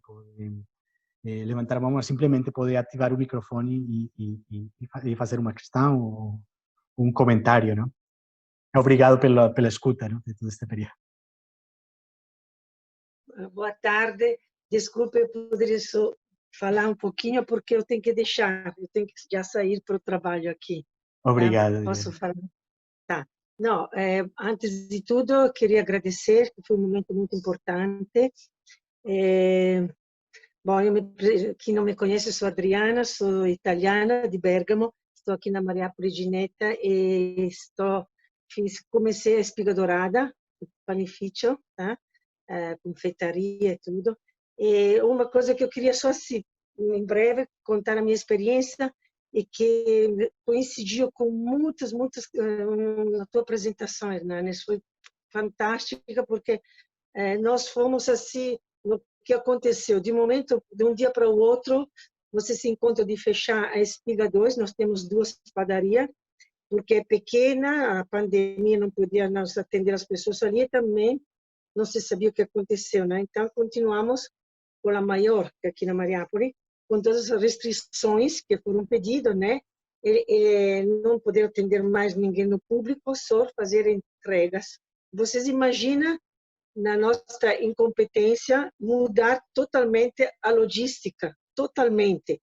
levantar a mão, ou simplesmente pode ativar o microfone e fazer uma questão ou um comentário, não? Obrigado pela escuta, não, de todo este período. Boa tarde. Desculpe, eu poderia só falar um pouquinho, porque eu tenho que deixar, eu tenho que já sair para o trabalho aqui. Obrigado. Tá? Posso falar? Tá. Não, antes de tudo, eu queria agradecer, que foi um momento muito importante. Bom, quem não me conhece, eu sou Adriana, sou italiana, de Bergamo, estou aqui na Mariapoli Gineta e comecei a espiga dourada, panificio, tá? Confeitaria e tudo. E uma coisa que eu queria só, assim, em breve, contar a minha experiência e que coincidiu com muitas na tua apresentação, Hernanes, foi fantástica, porque nós fomos assim, no que aconteceu, de um dia para o outro, você se encontra de fechar a Espiga 2, nós temos 2 padarias, porque é pequena, a pandemia não podia nos atender as pessoas ali, e também não se sabia o que aconteceu, né? Então, continuamos com a maior, aqui na Mariapoli, com todas as restrições que foram pedidas, né? Não poder atender mais ninguém no público, só fazer entregas. Vocês imaginam, na nossa incompetência, mudar totalmente a logística, totalmente.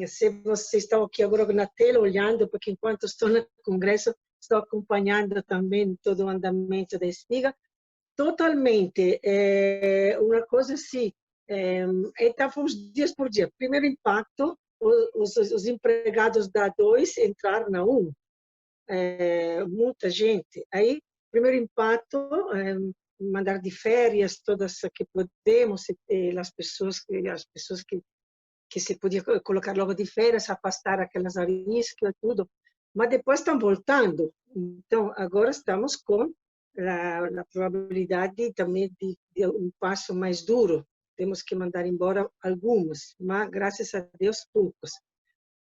Se vocês estão aqui agora na tela olhando, porque enquanto estou no congresso, estou acompanhando também todo o andamento da espiga, totalmente, uma coisa assim, então fomos dias por dia. Primeiro impacto, os empregados da 2 entraram na 1, muita gente. Aí, primeiro impacto, mandar de férias todas que podemos, as pessoas que se podia colocar logo de férias, afastar aquelas ariscas e tudo. Mas depois estão voltando. Então, agora estamos com a probabilidade também de um passo mais duro. Temos que mandar embora algumas, mas, graças a Deus, poucos.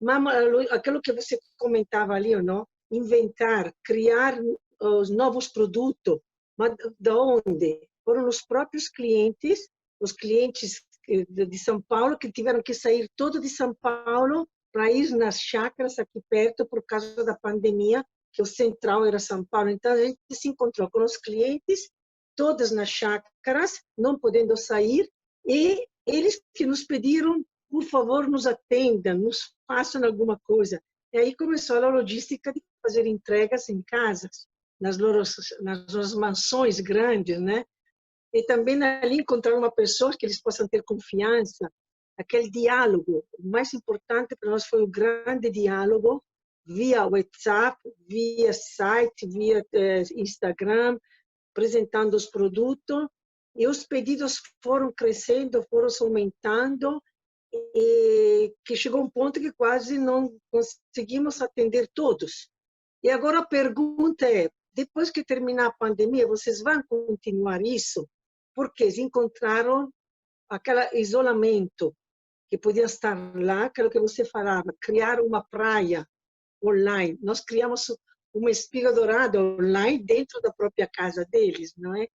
Mas aquilo que você comentava ali, não? Inventar, criar os novos produtos. Mas de onde? Foram os próprios clientes, os clientes de São Paulo, que tiveram que sair todo de São Paulo para ir nas chácaras aqui perto por causa da pandemia, que o central era São Paulo. Então, a gente se encontrou com os clientes, todas nas chácaras, não podendo sair, e eles que nos pediram, por favor, nos atendam, nos façam alguma coisa. E aí começou a logística de fazer entregas em casas, nas nossas mansões grandes, né? E também ali encontrar uma pessoa que eles possam ter confiança, aquele diálogo. O mais importante para nós foi o grande diálogo via WhatsApp, via site, via Instagram, apresentando os produtos. E os pedidos foram crescendo, foram aumentando. e que chegou um ponto que quase não conseguimos atender todos. E agora a pergunta é, depois que terminar a pandemia, vocês vão continuar isso? Porque eles encontraram aquele isolamento que podia estar lá, aquilo que você falava, criar uma praia online. Nós criamos uma espiga dourada online dentro da própria casa deles, não é?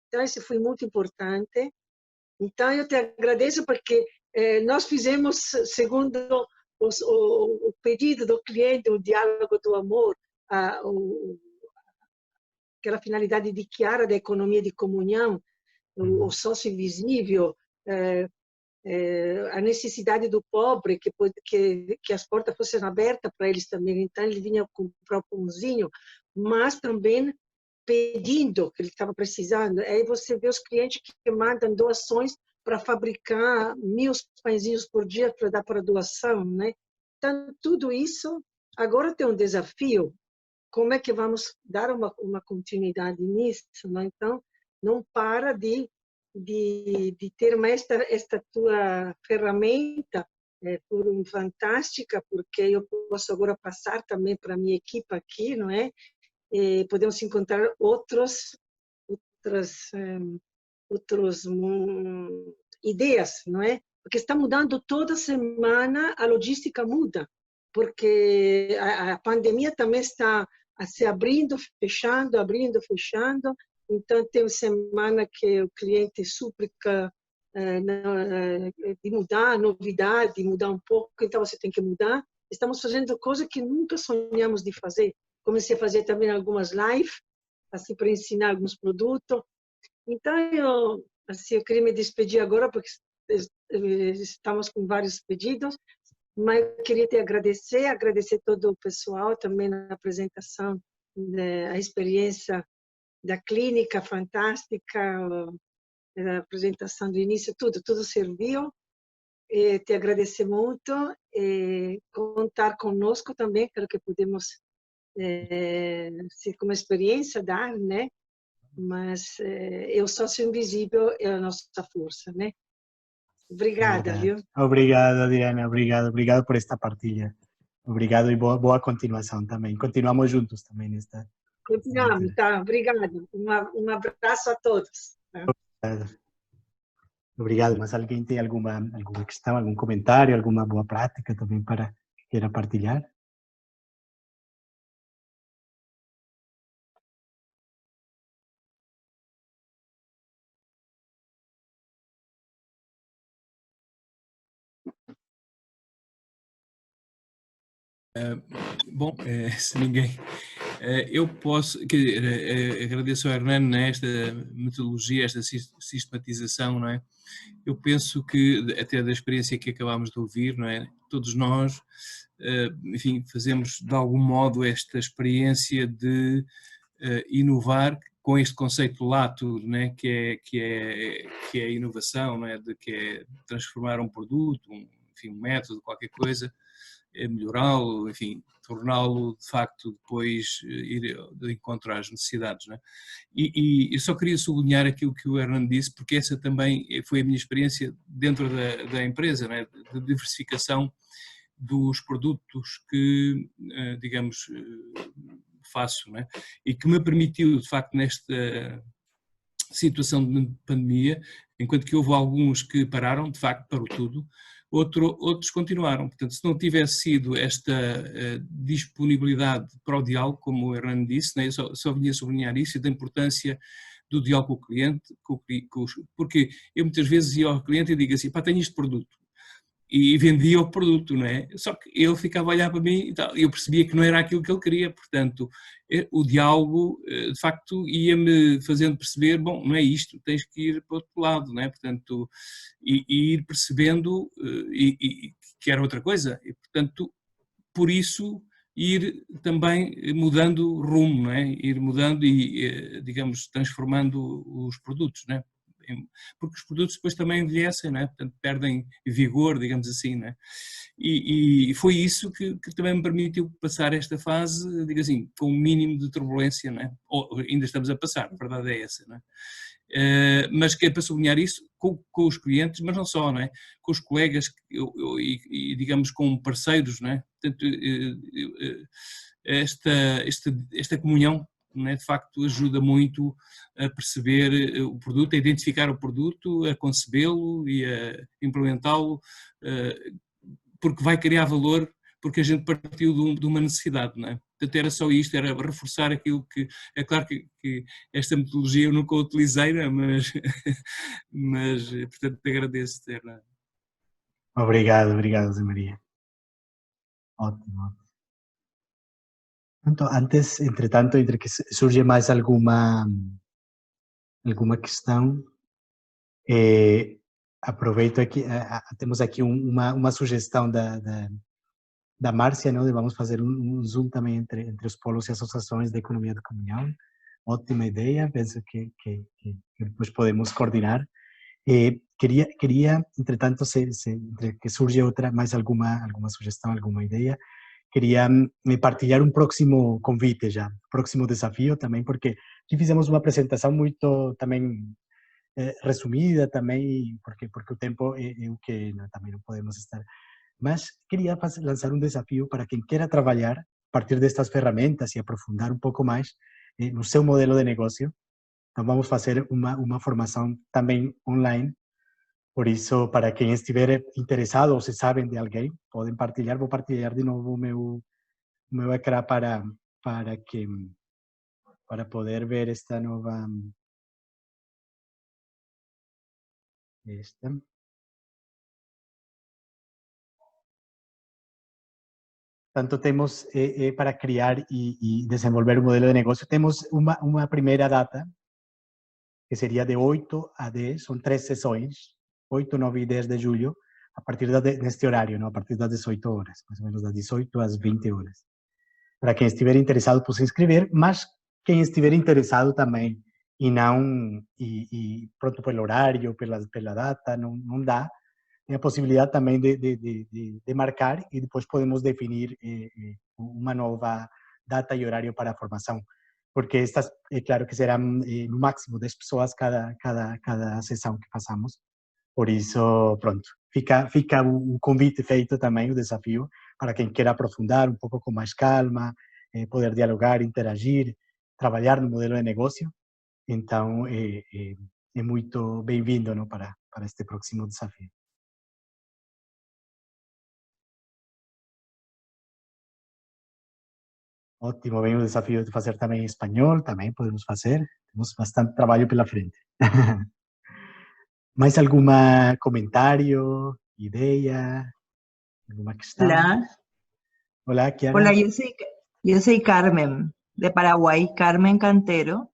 Então, isso foi muito importante. Então, eu te agradeço porque nós fizemos, segundo o pedido do cliente, o diálogo do amor, aquela finalidade de Chiara da economia de comunhão, o sócio invisível, a necessidade do pobre, que as portas fossem abertas para eles também. Então, ele vinha comprar o pãozinho, mas também pedindo que ele estava precisando. Aí você vê os clientes que mandam doações para fabricar 1000 pãezinhos por dia para dar para doação, né? Então, tudo isso, agora tem um desafio. Como é que vamos dar uma continuidade nisso, né? Então, não para de ter esta tua ferramenta fantástica, porque eu posso agora passar também para a minha equipe aqui, não é? E podemos encontrar outras ideias, não é? Porque está mudando toda semana, a logística muda, porque a pandemia também está se abrindo, fechando, abrindo, fechando. Então, tem semana que o cliente suplica de mudar, novidade, de mudar um pouco, então você tem que mudar. Estamos fazendo coisas que nunca sonhamos de fazer. Comecei a fazer também algumas lives, assim, para ensinar alguns produtos. Então, eu queria me despedir agora, porque estamos com vários pedidos, mas eu queria te agradecer todo o pessoal também na apresentação, a experiência da clínica fantástica, a apresentação do início, tudo serviu. E te agradecer muito e contar conosco também, pelo que podemos ser como experiência dar, né? Mas o sócio invisível é a nossa força, né? Obrigada, viu? Obrigado, Adriana, obrigado por esta partilha. Obrigado e boa continuação também. Continuamos juntos também nesta. Continuamos, tá? Obrigada. Um abraço a todos. Tá? Obrigado. Mas alguém tem alguma questão, algum comentário, alguma boa prática também para que queira partilhar? Bom, se ninguém... eu posso... agradeço ao Hernán nesta metodologia, esta sistematização, não é? Eu penso que, até da experiência que acabámos de ouvir, não é? Todos nós, enfim, fazemos de algum modo esta experiência de inovar com este conceito lato, né? que é a inovação, não é? Que é transformar um produto, enfim, um método, qualquer coisa, melhorá-lo, enfim, torná-lo de facto depois ir de encontro às necessidades, não é? E eu só queria sublinhar aquilo que o Hernán disse, porque essa também foi a minha experiência dentro da empresa, não é? De diversificação dos produtos que, digamos, faço, não é? E que me permitiu, de facto, nesta situação de pandemia, enquanto que houve alguns que pararam, de facto, parou tudo, outros continuaram. Portanto, se não tivesse sido esta disponibilidade para o diálogo, como o Hernán disse, né, eu só vinha sublinhar isso, da importância do diálogo com o cliente, porque eu muitas vezes ia ao cliente e digo assim, pá, tenho este produto, e vendia o produto, não é? Só que ele ficava a olhar para mim e tal, e eu percebia que não era aquilo que ele queria, portanto, o diálogo, de facto, ia-me fazendo perceber, bom, não é isto, tens que ir para o outro lado, não é? Portanto, e ir percebendo que era outra coisa, e, portanto, por isso, ir também mudando rumo, não é? Ir mudando e, digamos, transformando os produtos, não é? porque os produtos depois também envelhecem, não é? Portanto, perdem vigor, digamos assim, não é? E foi isso que também me permitiu passar esta fase, digo assim, com um mínimo de turbulência, não é? Ou ainda estamos a passar, a verdade é essa, não é? Mas que é para sublinhar isso com os clientes, mas não só, não é? Com os colegas e digamos com parceiros, não é? Portanto, esta comunhão, não é? De facto ajuda muito a perceber o produto, a identificar o produto, a concebê-lo e a implementá-lo, porque vai criar valor, porque a gente partiu de uma necessidade, não é? Portanto, era só isto, era reforçar aquilo que... É claro que esta metodologia eu nunca a utilizei, mas portanto, agradeço ter... Obrigado, Zé Maria. Ótimo. Então, antes, entretanto, entre que surge mais alguma questão, aproveito aqui, temos aqui uma sugestão da Márcia, não? De vamos fazer um Zoom também entre os polos e associações de economia de comunhão. Ótima ideia, penso que depois podemos coordenar. Queria, entretanto, entre que surge mais alguma sugestão, alguma ideia, queria me partilhar um próximo convite já, próximo desafio também, porque aqui fizemos uma apresentação muito também resumida também, porque o tempo é o que também não podemos estar. Mas queria lançar um desafio para quem queira trabalhar a partir destas ferramentas e aprofundar um pouco mais no seu modelo de negócio. Então vamos fazer uma formação também online. Por isso, para quem estiver interessado ou se sabem de alguém, podem partilhar. Vou partilhar de novo o meu ecrã para poder ver esta nova... Tanto temos para criar e desenvolver um modelo de negócio, temos uma primeira data, que seria de 8 a 10, são 3 sessões, 8, 9 e 10 de julho, a partir neste horário, não? A partir das 18 horas, mais ou menos das 18 às 20 horas. Para quem estiver interessado, pode se inscrever, mas quem estiver interessado também e não, pronto, pelo horário, pela data, não dá, tem a possibilidade também de marcar e depois podemos definir uma nova data e horário para a formação, porque estas, é claro que serão no máximo 10 pessoas cada sessão que façamos. Por isso, pronto, fica o convite feito também, o desafio, para quem queira aprofundar um pouco com mais calma, poder dialogar, interagir, trabalhar no modelo de negócio. Então, é muito bem-vindo, não, para este próximo desafio. Ótimo, vem o desafio de fazer também em espanhol, também podemos fazer. Temos bastante trabalho pela frente. Mais algum comentário, ideia, alguma questão? Hola. Hola, Kiara. Hola, yo soy Carmen, de Paraguay, Carmen Cantero.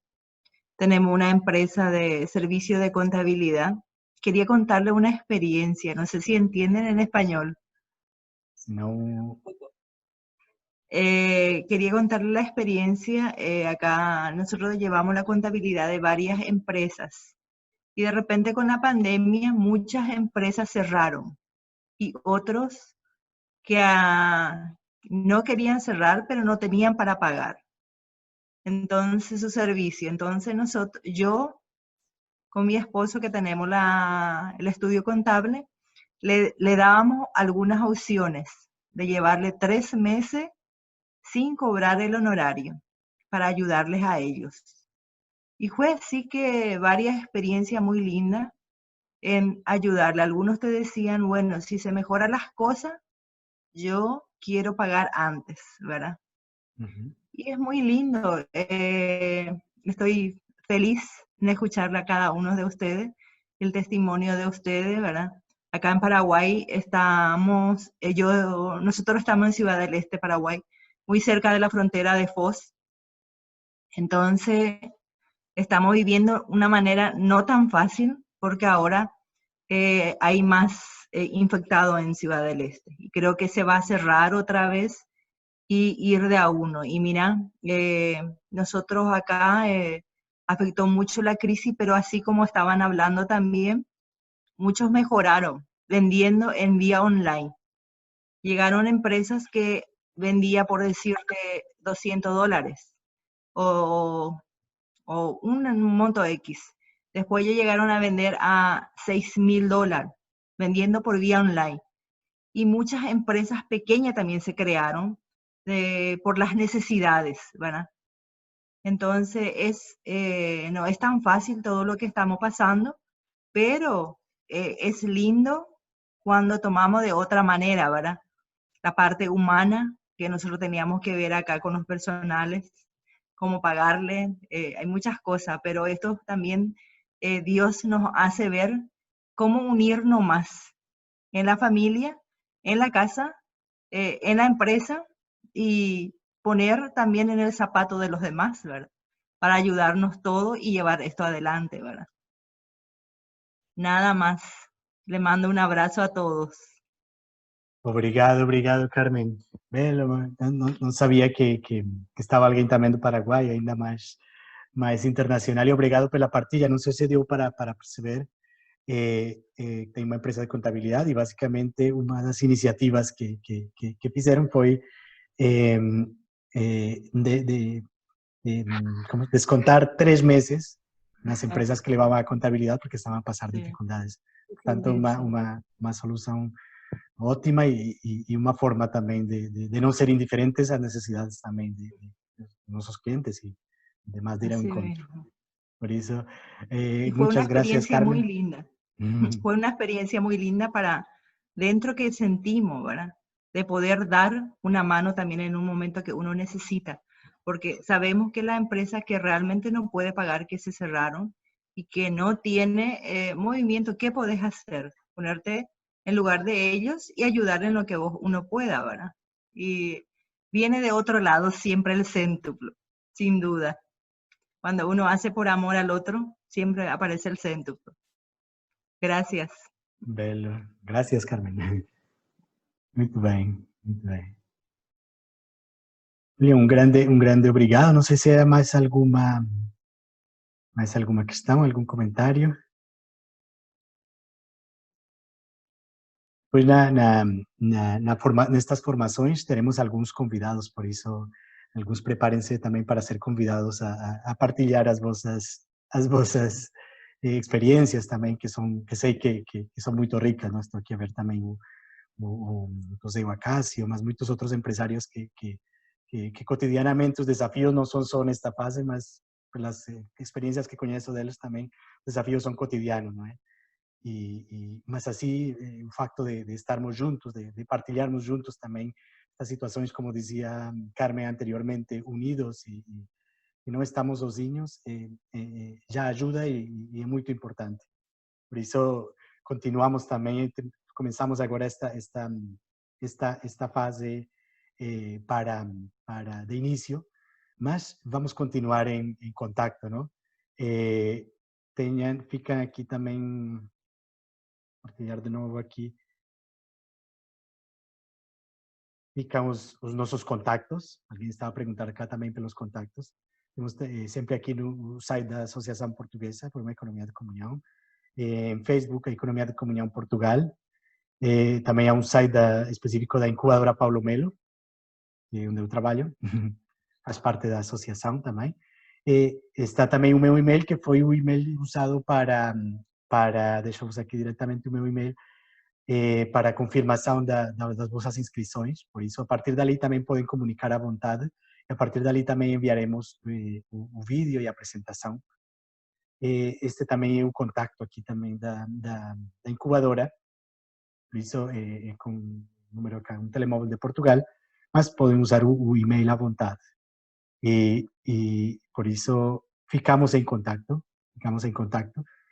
Tenemos una empresa de servicio de contabilidad. Quería contarle una experiencia, no sé si entienden en español. No. Quería contarle la experiencia. Acá nosotros llevamos la contabilidad de varias empresas y de repente con la pandemia muchas empresas cerraron y otros que no querían cerrar pero no tenían para pagar. Entonces su servicio. Entonces yo con mi esposo que tenemos el estudio contable, le dábamos algunas opciones de llevarle 3 meses sin cobrar el honorario para ayudarles a ellos. Y fue así que varias experiencias muy lindas en ayudarle. Algunos te decían, bueno, si se mejoran las cosas, yo quiero pagar antes, ¿verdad? Uh-huh. Y es muy lindo. Estoy feliz de escucharle a cada uno de ustedes, el testimonio de ustedes, ¿verdad? Acá en Paraguay nosotros estamos en Ciudad del Este, Paraguay, muy cerca de la frontera de Foz. Entonces, estamos viviendo una manera no tan fácil porque ahora hay más infectados en Ciudad del Este. Y creo que se va a cerrar otra vez y ir de a uno. Y mira, nosotros acá afectó mucho la crisis, pero así como estaban hablando también, muchos mejoraron vendiendo en vía online. Llegaron empresas que vendía, por decirte, $200 o un monto X. Después ya llegaron a vender a $6.000 vendiendo por vía online. Y muchas empresas pequeñas también se crearon por las necesidades, ¿verdad? Entonces, no es tan fácil todo lo que estamos pasando, pero es lindo cuando tomamos de otra manera, ¿verdad? La parte humana que nosotros teníamos que ver acá con los personales, cómo pagarle, hay muchas cosas, pero esto también Dios nos hace ver cómo unirnos más en la familia, en la casa, en la empresa y poner también en el zapato de los demás, ¿verdad? Para ayudarnos todos y llevar esto adelante, ¿verdad? Nada más. Le mando un abrazo a todos. Obrigado, obrigado, Carmen. Belo, não sabia que estava alguém também do Paraguai, ainda mais internacional. E obrigado pela partilha. Não sei se deu para perceber. Tem uma empresa de contabilidade e, basicamente, uma das iniciativas que fizeram foi como descontar 3 meses nas empresas que levavam a contabilidade porque estavam a passar dificuldades. Portanto, uma solução ótima e uma forma também de não ser indiferentes às necessidades também de nossos clientes e demás de ir ao encontro. Por isso, muchas gracias, Carmen. Muy linda. Fue una experiencia muy linda para dentro que sentimos, ¿verdad? De poder dar una mano también en un momento que uno necesita, porque sabemos que la empresa que realmente no puede pagar, que se cerraron y que no tiene movimiento, ¿qué podés hacer? Ponerte en lugar de ellos y ayudar en lo que uno pueda, ¿verdad? Y viene de otro lado siempre el céntuplo, sin duda. Cuando uno hace por amor al otro, siempre aparece el céntuplo. Gracias. Belo. Gracias, Carmen. Muito bem, muito bem. Um grande obrigado. Não sei se há mais alguma questão, algum comentário. Pois nestas formações teremos alguns convidados, por isso alguns prepárense também para ser convidados a partilhar as vossas experiências também, que sei que são muito ricas. Não estou aqui a ver também o José Acácio, mas muitos outros empresários que cotidianamente os desafios não são só nesta fase, mas pelas experiências que conheço deles também, os desafios são cotidianos, não é? Mas assim, o facto de estarmos juntos, de partilharmos juntos também estas situações, como dizia Carmen anteriormente, unidos e não estamos sozinhos, já ajuda e é muito importante. Por isso, continuamos também, começamos agora esta fase de início, mas vamos continuar em contato, não? Ficam aqui também, partilhar de novo aqui, ficam os nossos contactos. Alguém estava a perguntar cá também pelos contactos. Temos sempre aqui no site da Associação Portuguesa por uma Economia de Comunhão, em Facebook, a Economia de Comunhão Portugal. Também há um site específico da incubadora Paulo Melo, onde eu trabalho, faz parte da associação também. Está também o meu e-mail, que foi o e-mail usado para deixa-vos aqui diretamente o meu e-mail, para a confirmação das vossas inscrições. Por isso, a partir dali também podem comunicar à vontade, e a partir dali também enviaremos o vídeo e a apresentação. Este também é o contacto aqui também da incubadora, por isso é com um número aqui, um telemóvel de Portugal, mas podem usar o e-mail à vontade. E por isso ficamos em contato,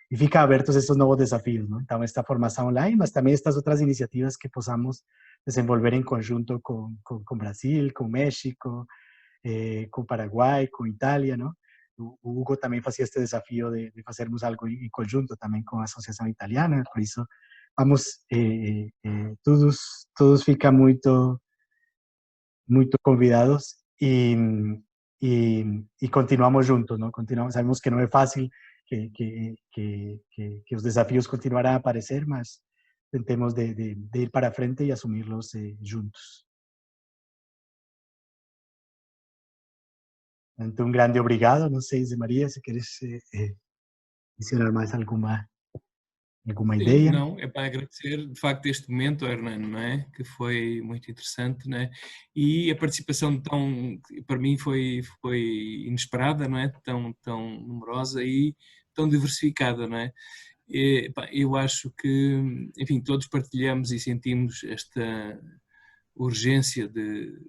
e fica abertos estes novos desafios, não? Então, esta formação online, mas também estas outras iniciativas que possamos desenvolver em conjunto com Brasil, com México, com Paraguai, com Itália, não? O Hugo também fazia este desafio de fazermos algo em conjunto também com a Associação Italiana, por isso vamos, todos ficam muito convidados e y continuamos juntos, ¿no? Continuamos, sabemos que no es fácil, que los desafíos continuarán a aparecer, mas tentemos de ir para frente y asumirlos juntos. Então, um grande obrigado. Não sei, Zé Maria, se queres adicionar mais alguma Sim, ideia. não, é para agradecer de facto este momento, Hernando, não é? Que foi muito interessante, não é? E a participação tão, para mim foi inesperada, não é? Tão numerosa e tão diversificada, não é? E, pá, eu acho que, enfim, todos partilhamos e sentimos esta urgência de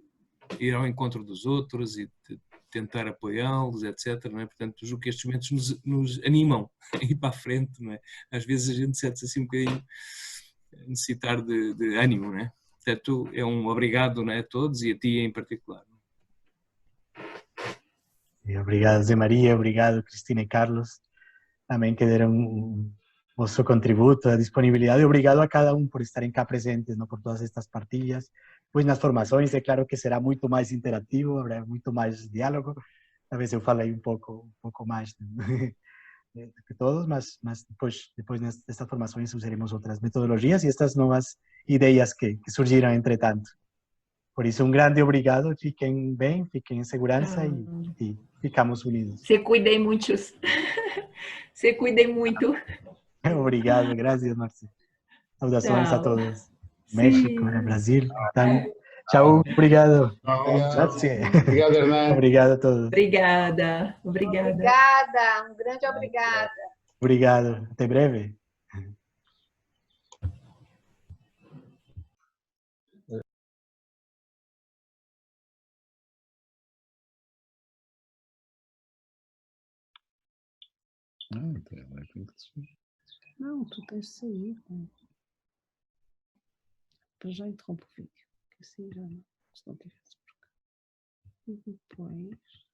ir ao encontro dos outros e de tentar apoiá-los, etc. Não é? Portanto, julgo que estes momentos nos animam a ir para a frente, não é? Às vezes a gente sente-se assim um bocadinho a necessitar de ânimo, não é? Portanto, é um obrigado, não é, a todos e a ti em particular. Obrigado, Zé Maria, obrigado, Cristina e Carlos, também que deram o seu contributo, a disponibilidade, e obrigado a cada por estarem cá presentes, não, por todas estas partilhas. Pois nas formações, é claro que será muito mais interativo, haverá muito mais diálogo. Talvez eu falei um pouco mais do que todos, mas depois nestas formações usaremos outras metodologias e estas novas ideias que surgiram entretanto. Por isso, um grande obrigado, fiquem bem, fiquem em segurança e ficamos unidos. Se cuidem muitos. Se cuidem muito. Obrigado, graças, Marcia. Saudações a todos. México, Brasil. Então, tchau, obrigado. Obrigado, Hernán. Obrigado a todos. Obrigada. Um grande obrigada. Obrigado, até breve. Não, tu tens de sair. Para já interrompo o vídeo. Que assim já não, se não tivesse por cá. E depois...